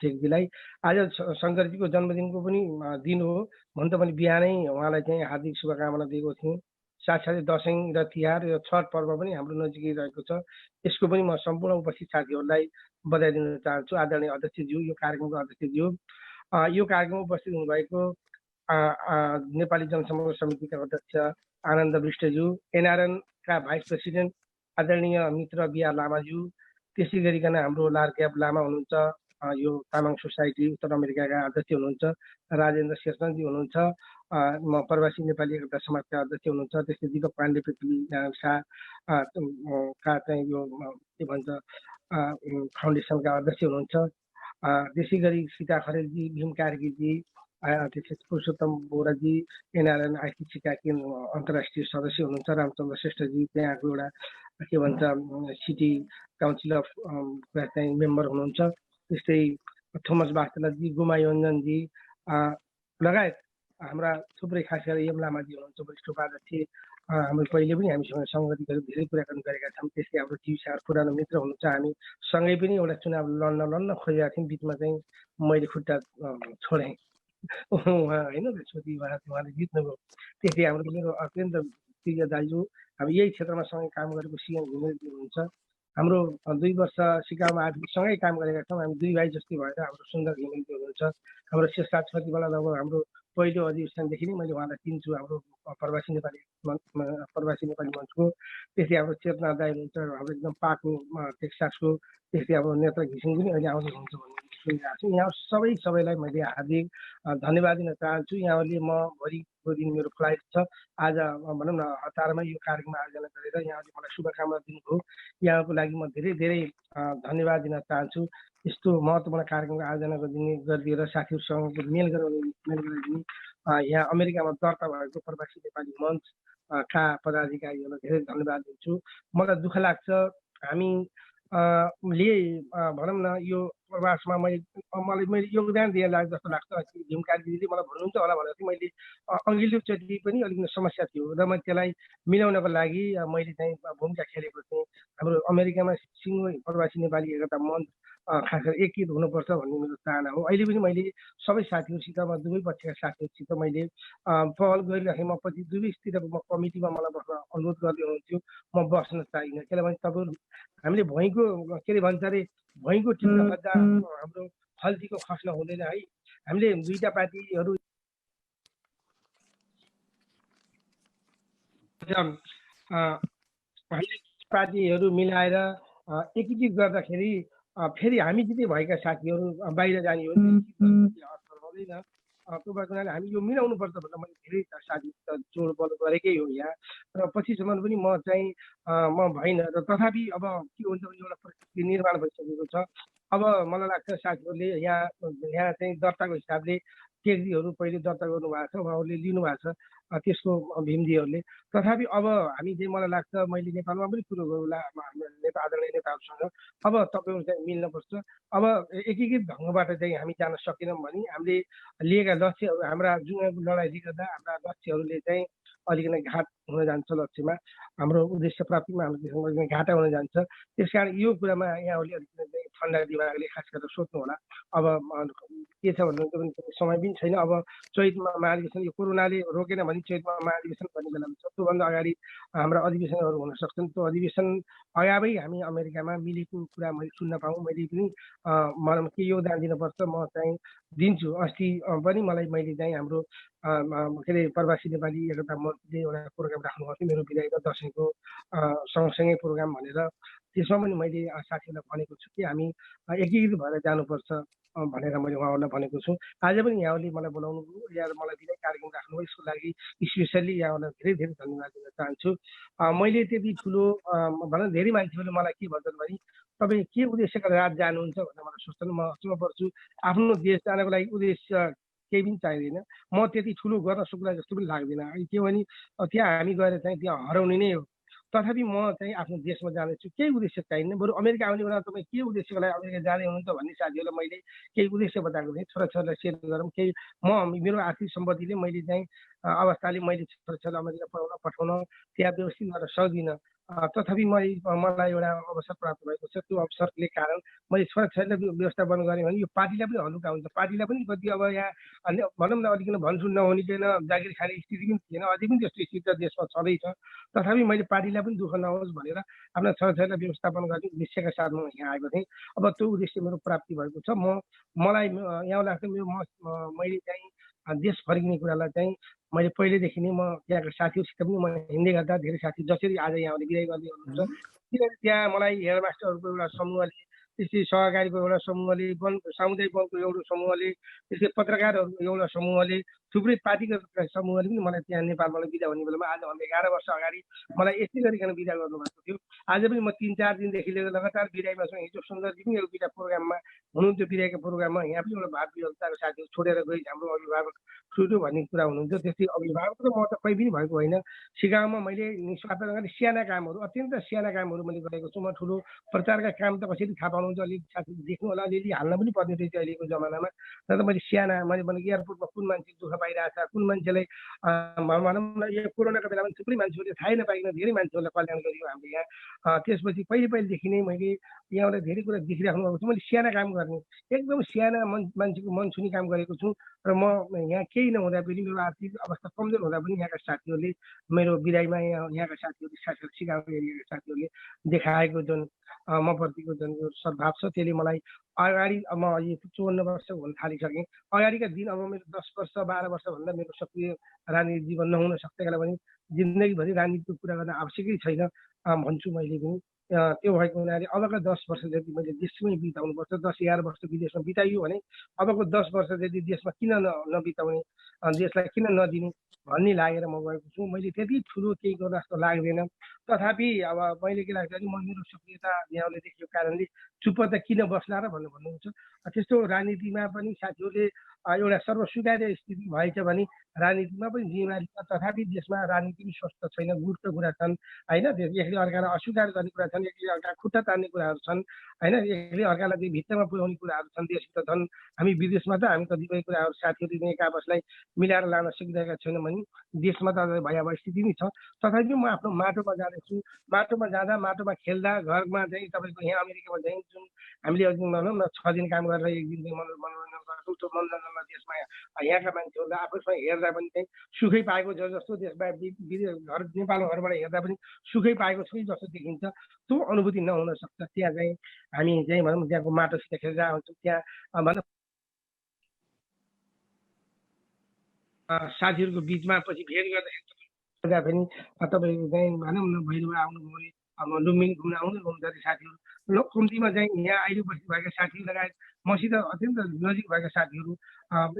टेकजीलाई। आज शङ्करजीको जन्मदिनको पनि दिन हो, भन्न त मैले बिहानै उहाँलाई चाहिँ हार्दिक शुभकामना दिएको थिएँ। साथसाथै दसैँ र तिहार र छठ पर्व पनि हाम्रो नजिकै रहेको छ, यसको पनि म सम्पूर्ण उपस्थित साथीहरूलाई बधाई दिन चाहन्छु। आदरणीय अध्यक्षज्यू, यो कार्यक्रमको अध्यक्षज्यू, यो कार्यक्रममा उपस्थित हुनुभएको नेपाली जनसम्पर्क समितिका अध्यक्ष आनन्द विष्टज्यू, एनआरएनका भाइस प्रेसिडेन्ट आदरणीय मित्र बिआर लामाज्यू, त्यसै गरिकन हाम्रो लार्क्याब लामा हुनुहुन्छ, यो तामाङ सोसाइटी उत्तर अमेरिकाका अध्यक्ष हुनुहुन्छ, राजेन्द्र शेरचन्दजी हुनुहुन्छ, म प्रवासी नेपाली एकता समाजका अध्यक्ष हुनुहुन्छ, त्यस्तै दिपक पाण्डे पृथ्वी शाह का चाहिँ यो के भन्छ फाउन्डेसनका अध्यक्ष हुनुहुन्छ, त्यसै गरी सीता खरेलजी, भीम कार्कीजी, त्यसै पुरुषोत्तम बोराजी एनआरएन आइसिसीका अन्तर्राष्ट्रिय सदस्य हुनुहुन्छ, रामचन्द्र श्रेष्ठजी त्यहाँको एउटा के भन्छ सिटी काउन्सिल अफ चाहिँ मेम्बर हुनुहुन्छ, त्यस्तै थोमस बास्तलाजी, गुमा योन्जनजी लगायत हाम्रा थुप्रै खास गरेर एम लामाजी हुनुहुन्छ, वरिष्ठ उपाध्यक्ष, हाम्रो पहिले पनि हामीसँग सङ्गति गरेर धेरै कुराकानी गरेका छौँ। त्यस्तै हाम्रो टिभी सार पुरानो मित्र हुनुहुन्छ, हामी सँगै पनि एउटा चुनाव लड्न खोजेका थियौँ, बिचमा चाहिँ मैले खुट्टा छोडेँ उहाँ होइन त्यसपछि उहाँले जित्नुभयो। त्यस्तै हाम्रो मेरो अत्यन्त प्रिय दाजु, हामी यही क्षेत्रमा सँगै काम गरेको सिएम घिमिरेजी हुनुहुन्छ, हाम्रो 2 वर्ष सिकाउमा सँगै काम गरेका छौँ, हामी 2 भाइ जस्तै भएर हाम्रो सुन्दर घिमिरेजी हुनुहुन्छ, हाम्रो शेषराज छतिवाला लगभग हाम्रो पहिलो अधिवेशनदेखि नै मैले उहाँलाई चिन्छु हाम्रो प्रवासी नेपाली मञ्चको। त्यस्तै हाम्रो चेतना दाइ हुनुहुन्छ हाम्रो एकदम पाको टेक्सासको। त्यस्तै हाम्रो नेता घिसिङ पनि अहिले आउँदै हुनुहुन्छ भन्ने सुनिरहेको छु। यहाँ सबैलाई मैले हार्दिक धन्यवाद दिन चाहन्छु। यहाँहरूले म भोलिको दिन मेरो फ्लाइट छ, आज भनौँ न हतारमा यो कार्यक्रम आयोजना गरेर यहाँहरूले मलाई शुभकामना दिनुभयो। यहाँको लागि म धेरै धेरै धन्यवाद दिन चाहन्छु। यस्तो महत्त्वपूर्ण कार्यक्रमको आयोजना गरिदिएर साथीहरूसँग मेल गराइदिने यहाँ अमेरिकामा दर्ता भएको प्रवासी नेपाली मञ्च का पदाधिकारीहरूलाई धेरै धन्यवाद दिन्छु। मलाई दुःख लाग्छ हामी भनौँ न यो प्रवासमा मैले योगदान दिएर लाग्छ जस्तो लाग्छ। भीमकारी दिदीले मलाई भन्नुहुन्छ होला भनेर चाहिँ मैले अघिल्लोचोटि पनि अलिकति समस्या थियो र मैले त्यसलाई मिलाउनको लागि मैले चाहिँ भूमिका खेलेको थिएँ। हाम्रो अमेरिकामा सिङ्गो प्रवासी नेपाली एकता मञ्च खास गरी एकीकृत हुनुपर्छ भन्ने मेरो चाहना हो। अहिले पनि मैले सबै साथीहरूसित दुवै पक्षका साथीहरूसित मैले पहल गरिराखेँ। म पछि दुवैतिर म कमिटीमा मलाई बस्न अनुरोध गर्दै हुनुहुन्थ्यो, म बस्न चाहिनँ। किनभने तपाईँहरू हामीले भैँको के अरे भन्छ अरे भैँको टिप्न खोज्दा हाम्रो हल्दीको खस्न हुँदैन है। हामीले दुईटा पार्टीहरू मिलाएर एकीकृत गर्दाखेरि फेरि हामी जति भएका साथीहरू बाहिर जाने हो भने असर हुँदैन। त्यो भएको हुनाले हामी यो मिलाउनुपर्छ भनेर मैले धेरै साथीसित जोड बल गरेकै हो यहाँ। र पछिसम्म पनि म भइन र तथापि अब के हुन्छ भने एउटा परिस्थिति निर्माण भइसकेको छ। अब मलाई लाग्छ साथीहरूले यहाँ चाहिँ दर्ताको हिसाबले टेक्जीहरू पहिले दर्ता गर्नुभएको छ, उहाँहरूले लिनुभएको छ त्यसको भीमजीहरूले। तथापि अब हामी चाहिँ मलाई लाग्छ मैले नेपालमा पनि कुरो गरौँला हाम्रो आदरणीय नेताहरूसँग, अब तपाईँहरू चाहिँ मिल्नुपर्छ। अब एकीकृत ढङ्गबाट चाहिँ हामी जान सकेनौँ भने हामीले लिएका लक्ष्यहरू हाम्रा जुनको लडाइँले गर्दा हाम्रा लक्ष्यहरूले चाहिँ अलिकति घात हुन जान्छ। लक्ष्यमा हाम्रो उद्देश्य प्राप्तिमा हाम्रो घाटा हुन जान्छ। त्यस कारण यो कुरामा यहाँहरूले अलिकति ठन्डा दिमागले खास गरेर सोच्नु होला। अब के छ भन्नु पनि समय पनि छैन। अब चैतमा महाधिवेशन यो कोरोनाले रोकेन भने चैतमा महाधिवेशन गर्ने बेलामा छ। त्योभन्दा अगाडि हाम्रा अधिवेशनहरू हुन सक्छन्। त्यो अधिवेशन अगावै हामी अमेरिकामा मिलेको कुरा मैले सुन्न पाऊँ। मैले पनि मलाई के योगदान दिनुपर्छ म चाहिँ दिन्छु। अस्ति पनि मैले चाहिँ हाम्रो के अरे प्रवासी नेपाली एकता मञ्चले एउटा प्रोग्राम राख्नुभएको थियो मेरो विदायको दसैँको सँगसँगै प्रोग्राम भनेर। त्यसमा पनि मैले साथीहरूलाई भनेको छु कि हामी एकीकृत भएर जानुपर्छ भनेर मैले उहाँहरूलाई भनेको छु। आज पनि यहाँहरूले मलाई बोलाउनु या मलाई विदाय कार्यक्रम राख्नुभयो, यसको लागि स्पेसल्ली यहाँहरूलाई धेरै धेरै धन्यवाद दिन चाहन्छु। मैले त्यति ठुलो भनौँ धेरै मान्छेहरूले मलाई के भन्छन् भने तपाईँ के उद्देश्यका रात जानुहुन्छ भनेर मलाई सोध्छन्। म अचम्म पर्छु। आफ्नो देश जानको लागि उद्देश्य केही पनि चाहिँदैन। म त्यति ठुलो गर्न सक्ला जस्तो पनि लाग्दैन। के भने त्यहाँ हामी गएर चाहिँ त्यहाँ हराउने नै हो। तथापि म चाहिँ आफ्नो देशमा जाँदैछु, केही उद्देश्य चाहिँदैन। बरु अमेरिका आउने बेला तपाईँ के उद्देश्यको लागि अमेरिका जाँदै हुनुहुन्छ भन्ने साथीहरूलाई मैले केही उद्देश्य बताएको थिएँ। छोराछोरीलाई सेयर गरौँ केही मेरो आर्थिक सम्पत्तिले मैले चाहिँ अवस्थाले मैले छोराछोरीलाई अमेरिका पठाउन त्यहाँ व्यवस्थित गर्न सक्दिनँ। तथापि मलाई एउटा अवसर प्राप्त भएको छ। त्यो अवसरले कारण मैले छोराछोरीलाई व्यवस्थापन गरेँ भने यो पार्टीलाई पनि हल्का हुन्छ। पार्टीलाई पनि कति अब यहाँ भनौँ न अलिकति भन्सुन नहुने थिएन, जागिर खाने स्थिति पनि थिएन, अझै पनि त्यस्तो स्थिति देशमा छँदैछ। तथापि मैले पार्टीलाई पनि दुःख नहोस् भनेर आफ्ना छोराछोरीलाई व्यवस्थापन गर्ने उद्देश्यका साथमा यहाँ आएको थिएँ। अब त्यो उद्देश्य मेरो प्राप्ति भएको छ। मलाई यहाँ लाग्छ मैले चाहिँ देश फर्किने कुरालाई चाहिँ मैले पहिलेदेखि नै म त्यहाँको साथीहरूसित पनि म हिँड्दै गर्दा धेरै साथी जसरी आज यहाँले विदाय गर्दै हुनुहुन्छ किनभने त्यहाँ मलाई हेडमास्टरहरूको एउटा समूहले, त्यस्तै सहकारीको एउटा समूहले, सामुदायिक वनको एउटा समूहले, त्यस्तै पत्रकारहरूको एउटा समूहले, थुप्रै पार्टीको समूहले पनि मलाई त्यहाँ नेपालबाट बिदा हुने बेलामा आजभन्दा 11 वर्ष अगाडि मलाई यस्तै गरिकन बिदा गर्नुभएको थियो। आज पनि म 3-4 दिनदेखि लिएर लगातार बिदाईमा छु। हिजो सुन्दरजी पनि एउटा बिदा प्रोग्राममा हुनुहुन्थ्यो। बिदाईको प्रोग्राममा यहाँ पनि एउटा भाव विहलताको साथीहरू छोडेर गई हाम्रो अभिभावक ठुलो भन्ने कुरा हुनुहुन्थ्यो। त्यस्तै अभिभावक त म त कहीँ पनि भएको होइन। सिकाउमा मैले निस्वार्थ गरी साना कामहरू, अत्यन्त साना कामहरू मैले गरेको छु। म ठुलो प्रचारका काम त कसरी थाहा पाउनुहुन्छ अलिक साथी देख्नु होला, अलिअलि हाल्न पनि पर्ने रहेछ अहिलेको जमानामा। तर मैले साना मैले एयरपोर्टमा कुन मान्छे दुःख पाइरहेछ, कुन मान्छेलाई भनौँ न यो कोरोनाको बेलामा थुप्रै मान्छेहरूले थाहै नपाइकन धेरै मान्छेहरूलाई कल्याण गरियो हामीले यहाँ। त्यसपछि पहिलेदेखि नै मैले यहाँबाट धेरै कुरा देखिराख्नु भएको छु। मैले साना काम गर्ने, एकदम साना मान्छेको मन छुने काम गरेको छु। र म यहाँ केही नहुँदा पनि मेरो आर्थिक अवस्था कमजोर हुँदा पनि यहाँका साथीहरूले मेरो विदाईमा यहाँका साथीहरूले सिकागो एरियाका साथीहरूले देखाएको जुन म प्रतिको जुन यो सद्भाव छ त्यसले मलाई अगाडि म यो 54 वर्ष हुन थालिसकेँ। अगाडिका दिन अब मेरो 10 वर्ष 12 वर्षभन्दा मेरो सक्रिय राजनीतिक जीवन नहुन सक्छ, किनभने जिन्दगीभरि राजनीतिको कुरा गर्न आवश्यकै छैन भन्छु मैले पनि। त्यो भएको हुनाले अबका 10 वर्ष जति मैले देशमै बिताउनुपर्छ। 10-11 वर्ष विदेशमा बिताइयो भने अबको 10 वर्ष जति देशमा किन नबिताउने, देशलाई किन नदिने भन्ने लागेर म गएको छु। मैले त्यति ठुलो केही गर्दा जस्तो लाग्दैन। तथापि अब मैले के लाग्छ भने मेरो सक्रियता यहाँले देखेको कारणले चुप्प त किन बस्ला र भन्नुहुन्छ। त्यस्तो राजनीतिमा पनि साथीहरूले एउटा सर्वस्वीकार्य स्थिति भएछ भने राजनीतिमा पनि जिम्मेवारी छ। तथापि देशमा राजनीति पनि स्वस्थ छैन, गुटका कुरा छन् होइन, एकले अर्कालाई अस्वीकार गर्ने कुरा छन्, एकले अर्का खुट्टा तान्ने कुराहरू छन् होइन, एकले अर्कालाई चाहिँ भित्तामा पुर्याउने कुराहरू छन् देशभित्र छन्। हामी विदेशमा त हामी कतिपय कुराहरू साथीहरूले एक आपसलाई मिलाएर लान सकिरहेका छैनौँ भने देशमा त भयावह स्थिति नै छ। तथापि म आफ्नो माटोमा जाँदैछु। माटोमा जाँदा माटोमा खेल्दा घरमा चाहिँ तपाईँको यहाँ अमेरिकामा चाहिँ जुन हामीले भनौँ न 6 दिन काम गरेर 1 दिन चाहिँ मनोरञ्जन गर्छौँ, त्यो मनोरञ्जनमा देशमा यहाँका मान्छेहरूलाई आफूसँग हेर्दा पनि चाहिँ सुखै पाएको छ जस्तो, देशमा विदेश घर नेपालको घरबाट हेर्दा पनि सुखै पाएको छु जस्तो देखिन्छ। त्यो अनुभूति नहुन सक्छ। त्यहाँ चाहिँ हामी चाहिँ भनौँ त्यहाँको माटोसित खेलेर हुन्छौँ। त्यहाँ भनौँ साथीहरूको बिचमा पछि भेट गर्दा पनि तपाईँको चाहिँ भनौँ न भैरवा आउनुभयो अरे, अब लुम्बिनी घुम्न आउनुहुन्छ अरे साथीहरू। कम्तीमा चाहिँ यहाँ अहिले बस्नु भएका साथी लगायत मसित अत्यन्त नजिक भएका साथीहरू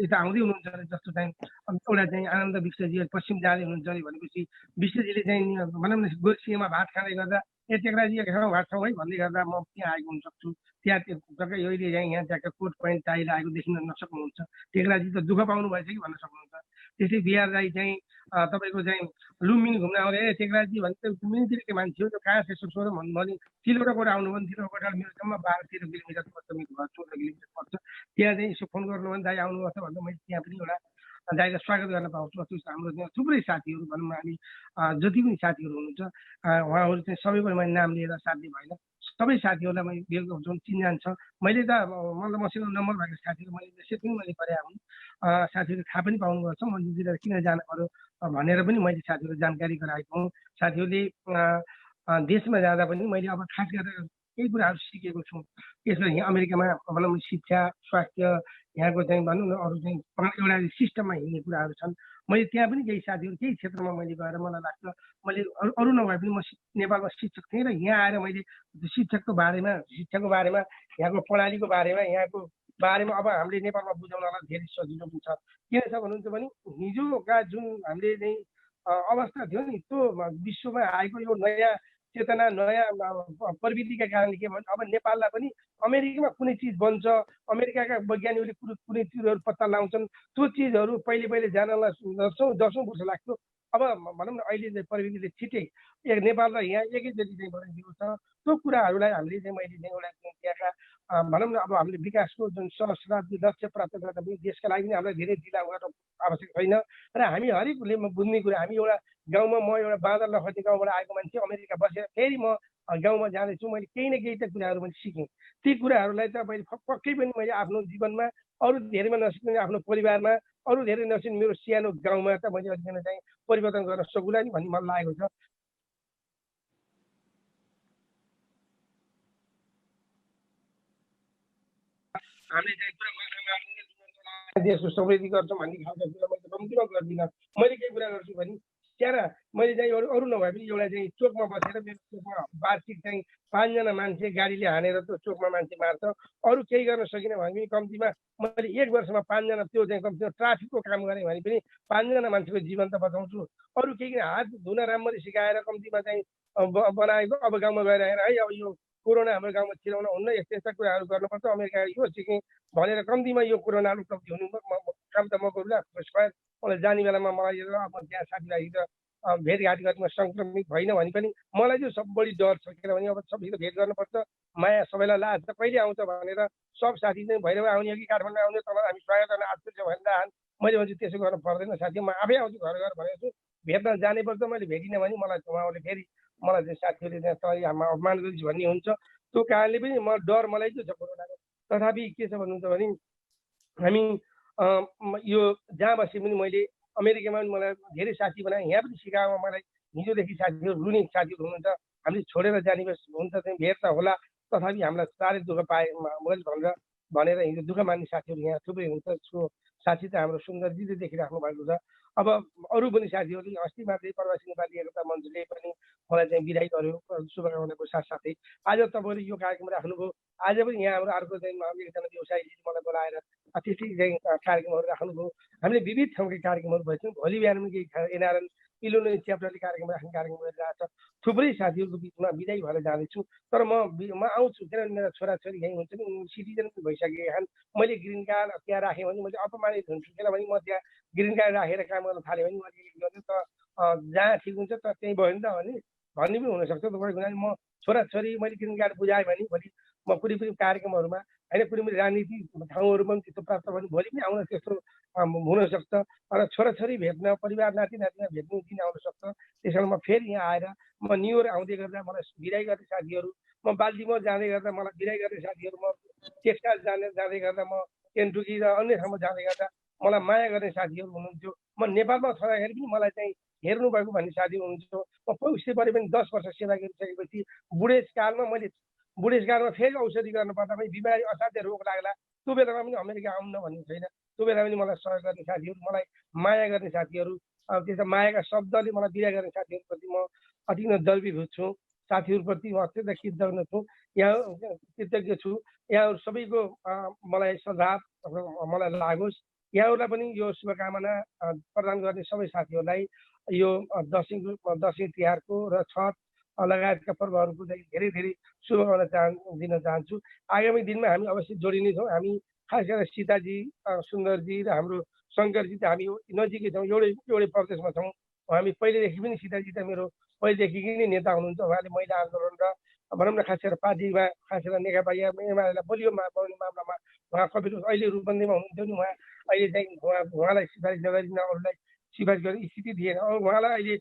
यता आउँदै हुनुहुन्छ अरे। जस्तो चाहिँ एउटा चाहिँ आनन्द विष्टजी पश्चिम जाँदै हुनुहुन्छ अरे भनेपछि विष्टजीले चाहिँ भनौँ न गोर्सियामा भात खाँदै गर्दा ए टेक्राजी एक ठाउँ भात खाउँ है भन्दै गर्दा म त्यहाँ आएको हुनसक्छु। त्यहाँ जग्गा अहिले चाहिँ यहाँ त्यहाँको कोट पोइन्ट चाहिएर आएको देखिन नसक्नुहुन्छ। टेक्राजी त दुःख पाउनु भएछ कि भन्न सक्नुहुन्छ। त्यसै बिहार राई चाहिँ तपाईँको चाहिँ लुम्बिनी घुम्न आउँदा ए टेक्राजी भने लुम्बिनीतिरकै मान्छे हो, त्यो कहाँ छ यसो सोधौँ भन्नु भने तिलौटाकोट आउनु भने तिलौटाकोट मेरो जम्मा 12-13 किलोमिटर पर्छ, मेरो घर 14 किलोमिटर पर्छ। त्यहाँ चाहिँ यसो फोन गर्नु भने दाइ आउनुपर्छ भन्दा मैले त्यहाँ पनि एउटा दाइलाई स्वागत गर्न पाउँछु। हाम्रो त्यहाँ थुप्रै साथीहरू भनौँ न हामी जति पनि साथीहरू हुनुहुन्छ उहाँहरू चाहिँ सबैको मैले नाम लिएर साथी भएन, सबै साथीहरूलाई मैले बेल गर्छु, चिन्जान छ। मैले त मतलब मसँग नम्बर भएको साथीहरू मैले मेसेज पनि मैले गरे हुँ। साथीहरूले थाहा पनि पाउनुपर्छ मन्दिरतिर किन जानु पर्यो भनेर पनि मैले साथीहरूलाई जानकारी गराएको हुँ। साथीहरूले देशमा जाँदा पनि मैले अब खास गरेर केही कुराहरू सिकेको छु। यसमा यहाँ अमेरिकामा भनौँ शिक्षा, स्वास्थ्य, यहाँको चाहिँ भनौँ न अरू चाहिँ एउटा सिस्टममा हिँड्ने कुराहरू छन्। मैले त्यहाँ पनि केही साथीहरू केही क्षेत्रमा मैले गएर मलाई लाग्छ मैले अरू नभए पनि म नेपालमा शिक्षक थिएँ र यहाँ आएर मैले शिक्षाको बारेमा यहाँको प्रणालीको बारेमा यहाँको बारेमा अब हामीले नेपालमा बुझाउनलाई धेरै सजिलो पनि छ। के छ भन्नुहुन्छ भने हिजोका जुन हामीले चाहिँ अवस्था थियो नि त्यो विश्वमा आएको यो नयाँ चेतना नयाँ प्रविधिका कारणले के भन्छ अब नेपाललाई पनि अमेरिकामा कुनै चिज बन्छ, अमेरिकाका वैज्ञानिकहरूले कुनै चिजहरू पत्ता लगाउँछन्, त्यो चिजहरू पहिले जानलाई 10औं वर्ष लाग्थ्यो। अब भनौँ न अहिले चाहिँ प्रविधिले छिट्टै नेपाल र यहाँ एकैचोटि चाहिँ बनाइदिएको छ। त्यो कुराहरूलाई हामीले चाहिँ मैले चाहिँ एउटा त्यहाँका भनौँ न अब हामीले विकासको जुन सहस्राब्दी लक्ष्य प्राप्त गर्दा पनि देशका लागि पनि हामीलाई धेरै ढिला गर्न आवश्यक छैन। र हामी हरेकले बुझ्ने कुरा हामी एउटा गाउँमा म एउटा बाँदर नखर्ने गाउँबाट आएको मान्छे अमेरिका बसेर फेरि म गाउँमा जाँदैछु, मैले केही न केही त कुराहरू मैले सिकेँ। ती कुराहरूलाई त मैले पक्कै पनि मैले आफ्नो जीवनमा अरू धेरैमा नसिक्ने आफ्नो परिवारमा अरू धेरै नसिक्ने मेरो सानो गाउँमा त मैले अलिकति चाहिँ परिवर्तन गर्न सकुला नि भन्ने मलाई लागेको छ। हामीले चाहिँ पुरा देशको समृद्धि गर्छौँ भन्ने खालको कुरा मैले कम्तीमा गर्दिनँ। मैले के कुरा गर्छु भने त्यहाँ मैले चाहिँ अरू नभए पनि एउटा चाहिँ चोकमा बसेर मेरो चोकमा वार्षिक चाहिँ 5 जना मान्छे गाडीले हानेर त्यो चोकमा मान्छे मार्छ। अरू केही गर्न सकिनँ भने पनि कम्तीमा मैले 1 वर्षमा 5 जना त्यो चाहिँ कम्तीमा ट्राफिकको काम गरेँ भने पनि 5 जना मान्छेको जीवन त बचाउँछु। अरू केही हात धुन राम्ररी सिकाएर कम्तीमा चाहिँ बनाएको अब गाउँमा गएर हेर है अब यो कोरोना हाम्रो गाउँमा छिराउन हुन्न, यस्ता यस्ता कुराहरू गर्नुपर्छ, अमेरिका यो सिकेँ भनेर कम्तीमा यो कोरोना उपलब्धि हुनु काम त म गरौँला। मलाई जाने बेलामा मलाई अब त्यहाँ साथीभाइसित भेटघाट गरेर सङ्क्रमित भएन भने पनि मलाई चाहिँ सब बढी डर छ। किनभने अब सबैसित भेट गर्नुपर्छ, माया सबैलाई लाज छ कहिले आउँछ भनेर सब साथी चाहिँ भैरव आउने हो कि काठमाडौँ आउने तल हामी स्वागत गर्न आएको छ भनेर आन्। मैले भन्छु त्यसो गर्नु पर्दैन साथी, म आफै आउँछु घर घर भनेको छु। भेट्न जानेपर्छ, मैले भेटिनँ भने मलाई उहाँहरूले फेरि मलाई चाहिँ साथीहरूले त्यहाँ तल हाममा अपमान गरिस् भन्ने हुन्छ। त्यो कारणले पनि म डर मलाई चाहिँ छ कोरोनाको। तथापि के छ भन्नुहुन्छ भने हामी यो जहाँ बसे पनि मैले अमेरिकामा पनि मलाई धेरै साथी बनाएँ, यहाँ पनि सिकागोमा मलाई हिजोदेखि साथीहरू रुने साथीहरू हुनुहुन्छ। हामीले छोडेर जाने हुन्छ चाहिँ भेट्न होला तथापि हामीलाई साह्रै दुःख पाए मैले भनेर हिजो दुःख मान्ने साथीहरू यहाँ थुप्रै हुन्छ। साथी त हाम्रो सुन्दरजीले देखिराख्नु भएको छ। अब अरू पनि साथीहरूले अस्ति मात्रै प्रवासी नेपाली एकता मञ्चले पनि मलाई चाहिँ बिदाई गर्यो शुभकामनाको साथसाथै आज तपाईँले यो कार्यक्रम राख्नुभयो। आज पनि यहाँ हाम्रो अर्को चाहिँ एकजना व्यवसायीले मलाई बोलाएर त्यस्तै चाहिँ कार्यक्रमहरू राख्नुभयो। हामीले विविध ठाउँकै कार्यक्रमहरू भएछौँ। भोलि बिहान पनि केही एनआरएन इलोनोई च्याप्टरले कार्यक्रम राख्ने कार्यक्रम गरिरहेको छ। थुप्रै साथीहरूको बिचमा बिदाई भएर जाँदैछु। तर म आउँछु किनभने मेरा छोराछोरी यहीँ हुन्छन्, सिटिजन पनि भइसकेका छन्। मैले ग्रिन कार्ड त्यहाँ राखेँ भने मैले अपमानित हुन्छु, किनभने म त्यहाँ ग्रिन कार्ड राखेर काम गर्न थालेँ भने मैले त जहाँ ठिक हुन्छ त त्यहीँ भयो नि त भन्ने पनि हुनसक्छ। तपाईँको हुनाले म छोराछोरी मैले ग्रिन कार्ड बुझाएँ भने भोलि म कुनै पनि कार्यक्रमहरूमा होइन कुनै पनि राजनीति ठाउँहरूमा पनि त्यस्तो प्राप्त भने भोलि पनि आउन त्यस्तो हुनसक्छ। र छोराछोरी भेट्न परिवार नाति नातिना भेट्ने दिन आउनसक्छ। त्यस कारण म फेरि यहाँ आएर म न्यु इयर आउँदै गर्दा मलाई बिदाई गर्ने साथीहरू, म बाल्टिमोर जाँदै गर्दा मलाई बिदाई गर्ने साथीहरू, म टेक्सास जाँदै गर्दा, म केन्टुकी र अन्य ठाउँमा जाँदै गर्दा मलाई माया गर्ने साथीहरू हुनुहुन्थ्यो। म नेपालमा छँदाखेरि पनि मलाई चाहिँ हेर्नुभएको भन्ने साथी हुनुहुन्थ्यो। म उसै परे पनि 10 वर्ष सेवा गरिसकेपछि बुढेसकालमा फेरि औषधि गर्नुपर्दा पनि बिमारी असाध्य रोग लाग्ला, त्यो बेलामा पनि अमेरिका आउन भन्ने छैन। त्यो बेला पनि मलाई सहयोग गर्ने साथीहरू, मलाई माया गर्ने साथीहरू, त्यसमा मायाका शब्दले मलाई बिदा गर्ने साथीहरूप्रति म अति नै दर्वीभूत छु। साथीहरूप्रति म अत्यन्त कृतज्ञ छु, कृतज्ञ छु। यहाँहरू सबैको मलाई सद्भाव मलाई लागोस्। यहाँहरूलाई पनि यो शुभकामना प्रदान गर्ने सबै साथीहरूलाई यो दसैँ तिहारको र छठ लगायतका पर्वहरूको चाहिँ धेरै धेरै शुभकामना दिन चाहन्छु। आगामी दिनमा हामी अवश्य जोडिने छौँ। हामी खास गरेर सीताजी, सुन्दरजी र हाम्रो शङ्करजी त हामी नजिकै छौँ, एउटै प्रदेशमा छौँ। हामी पहिलेदेखि पनि सीताजी त मेरो पहिलेदेखि नै नेता हुनुहुन्छ। उहाँले महिला आन्दोलन र भनौँ न खास गरेर पार्टीमा खास गरेर नेकपा एमालेलाई बलियो बनाउने मामलामा उहाँ कपिल अहिले रूपन्देहीमा हुनुहुन्थ्यो नि, उहाँ अहिले चाहिँ उहाँलाई सिफारिस नगरिकन अरूलाई सिफारिस गर्ने स्थिति थिएन। उहाँलाई अहिले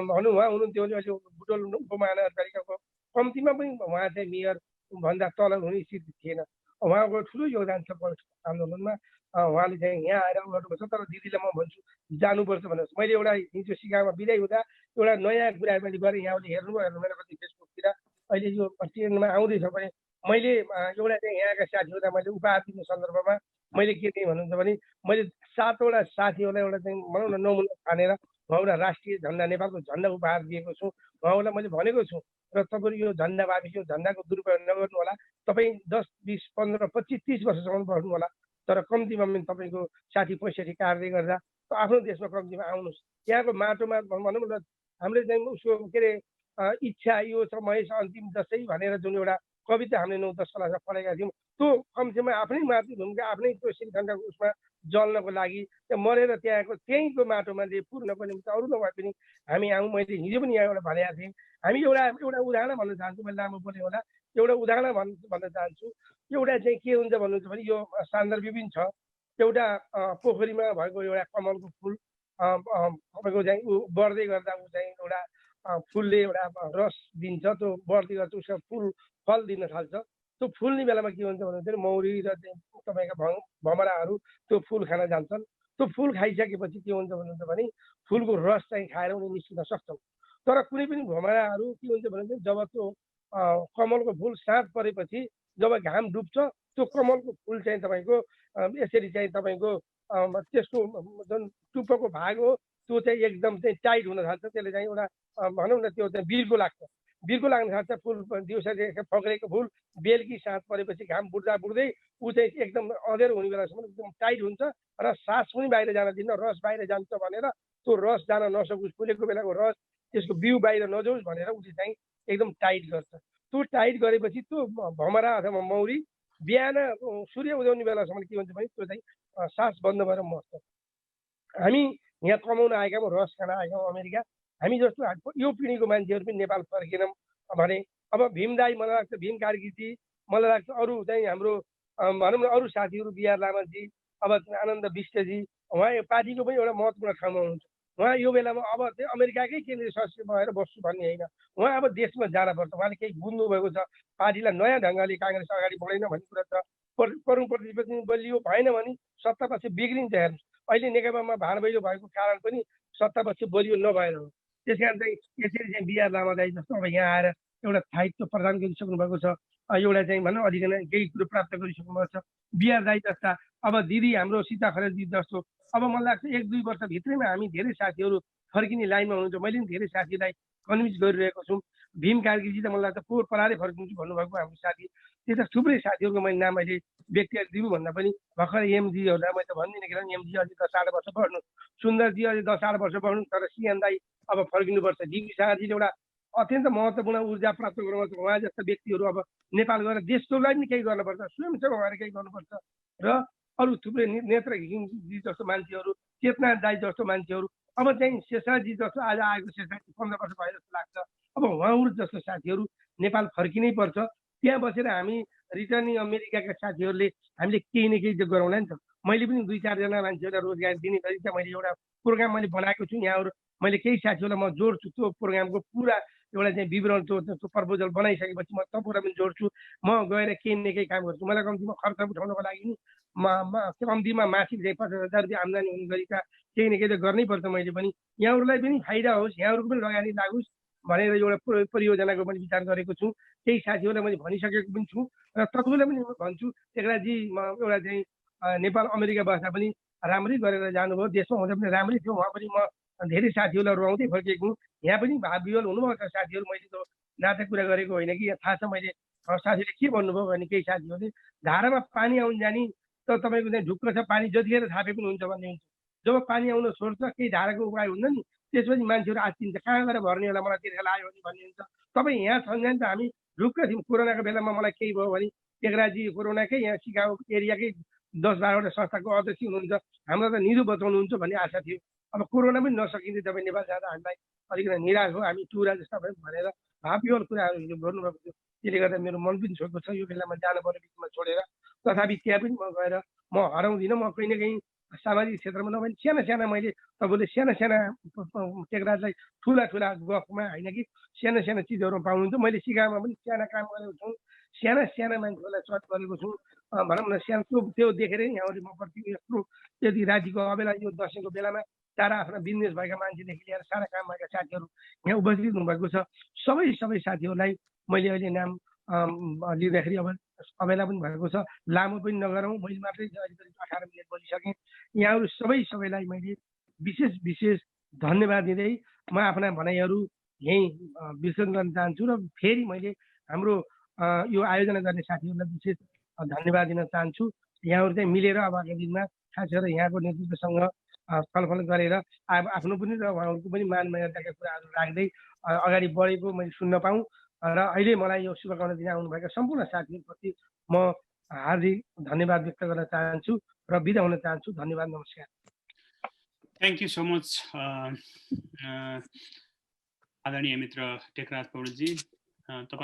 भनौँ उहाँ हुनुहुन्थ्यो भने अहिले बुटोल उपमहानगरपालिकाको कम्तीमा पनि उहाँ चाहिँ मेयर भन्दा तल हुने स्थिति थिएन। उहाँको ठुलो योगदान छ आन्दोलनमा। उहाँले चाहिँ यहाँ आएर गर्नुपर्छ। तर दिदीलाई म भन्छु जानुपर्छ भनेर। मैले एउटा हिजो सिकागोमा बिदाई हुँदा एउटा नयाँ कुरा मैले गरेँ, यहाँले हेर्नुभयो मेरो कति फेसबुकतिर अहिले यो ट्रेनमा आउँदैछ भने मैले एउटा चाहिँ यहाँका साथीहरूलाई मैले उपहार दिने सन्दर्भमा मैले के दिएँ भन्नुहुन्छ भने मैले 7वटा साथीहरूलाई एउटा चाहिँ भनौँ न नमुना छानेर उहाँलाई राष्ट्रिय झन्डा नेपालको झन्डा उपहार दिएको छु। उहाँलाई मैले भनेको छु र तपाईँहरू यो झन्डावादी यो झन्डाको दुरुपयोग नगर्नु होला। तपाईँ 10, 20, 15, 25, 30 वर्षसम्म बढ्नु होला, तर कम्तीमा पनि तपाईँको 60-65 कार्य गर्दा आफ्नो देशमा कम्तीमा आउनुहोस्। यहाँको माटोमा भनौँ न हामीले चाहिँ उसको के अरे इच्छा यो छ महेश अन्तिम दशै भनेर जुन एउटा कविता हामीले 9-10 क्लासमा पढेका थियौँ, त्यो कम्तीमा आफ्नै मातृभूमिका आफ्नै त्यो श्रीखण्डको उसमा जल्नको लागि मरेर त्यहीँको माटोमा पूर्णको निम्ति अरू नभए पनि हामी आउँ। मैले हिजो पनि यहाँ एउटा भनेको थिएँ। हामी एउटा उदाहरण भन्न चाहन्छु, मैले लामो बोलेँ होला, एउटा उदाहरण भन्न चाहन्छु। एउटा चाहिँ के हुन्छ भन्नुहुन्छ भने यो सान्दर्भिक पनि छ। एउटा पोखरीमा भएको एउटा कमलको फुल तपाईँको चाहिँ ऊ बढ्दै गर्दा ऊ चाहिँ एउटा फुलले एउटा रस दिन्छ, त्यो बढ्दै गर्दा उसको फुल फल दिन थाल्छ। त्यो फुल्ने बेलामा के हुन्छ भन्दाखेरि मौरी र तपाईँका भमराहरू त्यो फुल खान जान्छन्। त्यो फुल खाइसकेपछि के हुन्छ भन्नुहुन्छ भने फुलको रस चाहिँ खाएर उनी निस्किन सक्छन्। तर कुनै पनि भमराहरू के हुन्छ भने जब त्यो कमलको फुल साँझ परेपछि जब घाम डुब्छ त्यो कमलको फुल चाहिँ तपाईँको यसरी चाहिँ तपाईँको त्यसको जुन टुप्पोको भाग हो त्यो चाहिँ एकदम चाहिँ टाइट हुन थाल्छ। त्यसले चाहिँ एउटा भनौँ न त्यो चाहिँ बिर्को लाग्छ। बिर्को लाग्न थाल्छ। फुल दिउँसो फक्रेको फुल बेलुकी साँझ परेपछि घाम बुड्दा बुड्दै ऊ चाहिँ एकदम अँधेरो हुने बेलासम्म एकदम टाइट हुन्छ र सास पनि बाहिर जान दिन्न, रस बाहिर जान्छ भनेर त्यो रस जान नसकोस्, फुलेको बेलाको रस त्यसको बिउ बाहिर नजाओस् भनेर उसले चाहिँ एकदम टाइट गर्छ। त्यो टाइट गरेपछि त्यो भमरा अथवा मौरी बिहान सूर्य उदाउने बेलासम्म के हुन्छ भने त्यो चाहिँ सास बन्द भएर मर्छ। हामी यहाँ कमाउन आएका छौँ, रस खान आएका छौँ अमेरिका। हामी जस्तो यो पिँढीको मान्छेहरू पनि नेपाल फर्केनौँ भने अब भीमदाई मलाई लाग्छ, भीम कार्कीजी, मलाई लाग्छ अरू चाहिँ हाम्रो भनौँ न अरू साथीहरू बिआर लामाजी, अब आनन्द विष्टजी, उहाँ यो पार्टीको पनि एउटा महत्त्वपूर्ण ठाउँमा हुनुहुन्छ। उहाँ यो बेलामा अब चाहिँ अमेरिकाकै केन्द्रीय सदस्य भएर बस्छु भन्ने होइन, उहाँ अब देशमा जानुपर्छ। उहाँले केही बुझ्नु भएको छ, पार्टीलाई नयाँ ढङ्गले काङ्ग्रेस अगाडि बढेन भन्ने कुरा छ। प्रतिपक्ष बलियो भएन भने सत्तापक्ष बिग्रिन्छ। हेर्नुहोस् अहिले नेकपामा भाँडभैलो भएको कारण पनि सत्तापक्ष बलियो नभएर हो। त्यस कारण चाहिँ यसरी चाहिँ बिआर लामा दाइ जस्तो अब यहाँ आएर एउटा स्थायित्व प्रदान गरिसक्नु भएको छ। एउटा चाहिँ भनौँ अधिकार केही कुरो प्राप्त गरिसक्नु भएको छ। बिआर दाई जस्ता, अब दिदी हाम्रो सीता खरेल दिदी जस्तो, अब मलाई लाग्छ 1-2 वर्षभित्रैमा हामी धेरै साथीहरू फर्किने लाइनमा हुनुहुन्छ। मैले पनि धेरै साथीलाई कन्भिन्स गरिरहेको छु। भीम कार्कीजी त मलाई लाग्छ पोहोर परारै फर्किन्छु भन्नुभएको हाम्रो साथी। त्यस्ता थुप्रै साथीहरूको मैले नाम अहिले व्यक्तिगत दिनुभन्दा पनि भर्खर एमजीहरूलाई मैले त भन्दिनँ, किनभने एमजी अझै 10-8 वर्ष बढ्नु, सुन्दरजी अझै 10-8 वर्ष बढ्नु, तर सिएन दाई अब फर्किनुपर्छ। डिबी शाहजीले एउटा अत्यन्त महत्त्वपूर्ण ऊर्जा प्राप्त गर्नुपर्छ। उहाँ जस्ता व्यक्तिहरू अब नेपाल गएर देशको लागि पनि केही गर्नुपर्छ, स्वयंसेवक भएर केही गर्नुपर्छ। र अरू थुप्रै नेत्र घिमिरेजी जस्तो मान्छेहरू, चेतना दाई जस्तो मान्छेहरू, अब चाहिँ शेषाजी जस्तो आज आएको शेषाजी 15 वर्ष भयो जस्तो लाग्छ। अब उहाँहरू जस्तो साथीहरू नेपाल फर्किनै पर्छ। त्यहाँ बसेर हामी रिटर्निङ अमेरिकाका साथीहरूले हामीले केही न केही गरौँला नि त। मैले पनि 2-4 जना मान्छेहरूलाई रोजगार दिने गरी चाहिँ मैले एउटा प्रोग्राम मैले बनाएको छु। यहाँहरू मैले केही साथीहरूलाई म जोड्छु। त्यो प्रोग्रामको पुरा एउटा चाहिँ विवरण त्यो प्रपोजल बनाइसकेपछि म तपाईँलाई पनि जोड्छु। म गएर केही न केही काम गर्छु। मलाई कम्तीमा खर्च उठाउनको लागि नि कम्तीमा मासिक चाहिँ 50,000 रुपियाँ आम्दानी हुने गरीका केही न केही त गर्नै पर्छ। मैले पनि यहाँहरूलाई पनि फाइदा होस्, यहाँहरूको पनि लगानी लागोस् भनेर एउटा परियोजनाको पनि विचार गरेको छु। केही साथीहरूलाई मैले भनिसकेको पनि छु र तपाईँलाई पनि भन्छु, टेक्राजी एउटा चाहिँ नेपाल अमेरिका बस्दा पनि राम्रै गरेर जानुभयो, देशमा हुँदा पनि राम्रै थियो। उहाँ पनि म धेरै साथीहरूलाई रुवाउँदै फर्केको। यहाँ पनि भाव विवल हुनुभएको छ साथीहरू। मैले त नाता कुरा गरेको होइन कि, थाहा छ मैले साथीले के भन्नुभयो भने केही साथीहरूले धारामा पानी आउन जाने त तपाईँको चाहिँ ढुक्क छ, पानी जतिखेर थापे पनि हुन्छ भन्ने हुन्छ। जब पानी आउन छोड्छ केही धाराको उपाय हुन्छ नि, त्यसपछि मान्छेहरू आत्तिन्छ, कहाँ गएर भर्ने होला मलाई तिर्खा लाग्यो भने भन्ने हुन्छ। तपाईँ यहाँ छन् भने त हामी ढुक्क थियौँ। कोरोनाको बेलामा मलाई केही भयो भने टेक्राजी कोरोनाकै यहाँ सिकागो एरियाकै 10-12वटा संस्थाको अध्यक्ष हुनुहुन्छ, हाम्रो त निधो बचाउनुहुन्छ भन्ने आशा थियो। अब कोरोना पनि नसकिँदै तपाईँ नेपाल जाँदा हामीलाई अलिकति निराश हो। हामी टुरा जस्ता भयो भनेर भाव विवल कुराहरू गर्नुभएको थियो। त्यसले गर्दा मेरो मन पनि छोएको छ यो बेलामा जानु पर्ने बिचमा छोडेर। तथापि त्यहाँ पनि म गएर म हराउँदिनँ। म कहीँ न कहीँ सामाजिक क्षेत्रमा नभए साना मैले तपाईँले साना टेक्राजलाई ठुला गफमा होइन कि साना चिजहरू पाउनुहुन्छ। मैले सिकागोमा पनि साना काम गरेको छु, साना मान्छेहरूलाई सर्च गरेको छु। भनौँ न सानो त्यो देखेर यहाँहरू म प्रति यत्रो यदि राज्यको अबेला यो दसैँको बेलामा सारा आफ्ना बिजनेस भएका मान्छेदेखि लिएर सारा काम भएका साथीहरू यहाँ उपस्थित हुनुभएको छ। सबै साथीहरूलाई मैले अहिले नाम लिँदाखेरि अब अबेला पनि भएको छ, लामो पनि नगरौँ। मैले मात्रै अलिकति 18 मिनट बोलिसकेँ। यहाँहरू सबैलाई मैले विशेष धन्यवाद दिँदै म आफ्ना भनाइहरू यहीँ विसर्जन गर्न चाहन्छु। र फेरि मैले हाम्रो यो आयोजना गर्ने साथीहरूलाई विशेष धन्यवाद दिन चाहन्छु। यहाँहरू चाहिँ मिलेर अब आगामी दिनमा खास गरेर यहाँको नेतृत्वसँग छलफल गरेर आफ्नो पनि र उहाँहरूको पनि मान मर्यादाका कुराहरू राख्दै अगाडि बढेको मैले सुन्न पाऊँ। र अहिले मलाई यो शुभकामना दिन आउनुभएका सम्पूर्ण साथीहरूप्रति म हार्दिक धन्यवाद व्यक्त गर्न चाहन्छु र बिदा हुन चाहन्छु। धन्यवाद, नमस्कार। थ्याङ्क यू सो मच आदरणीय मित्र टेकराज पौडेलजी। तपाईँ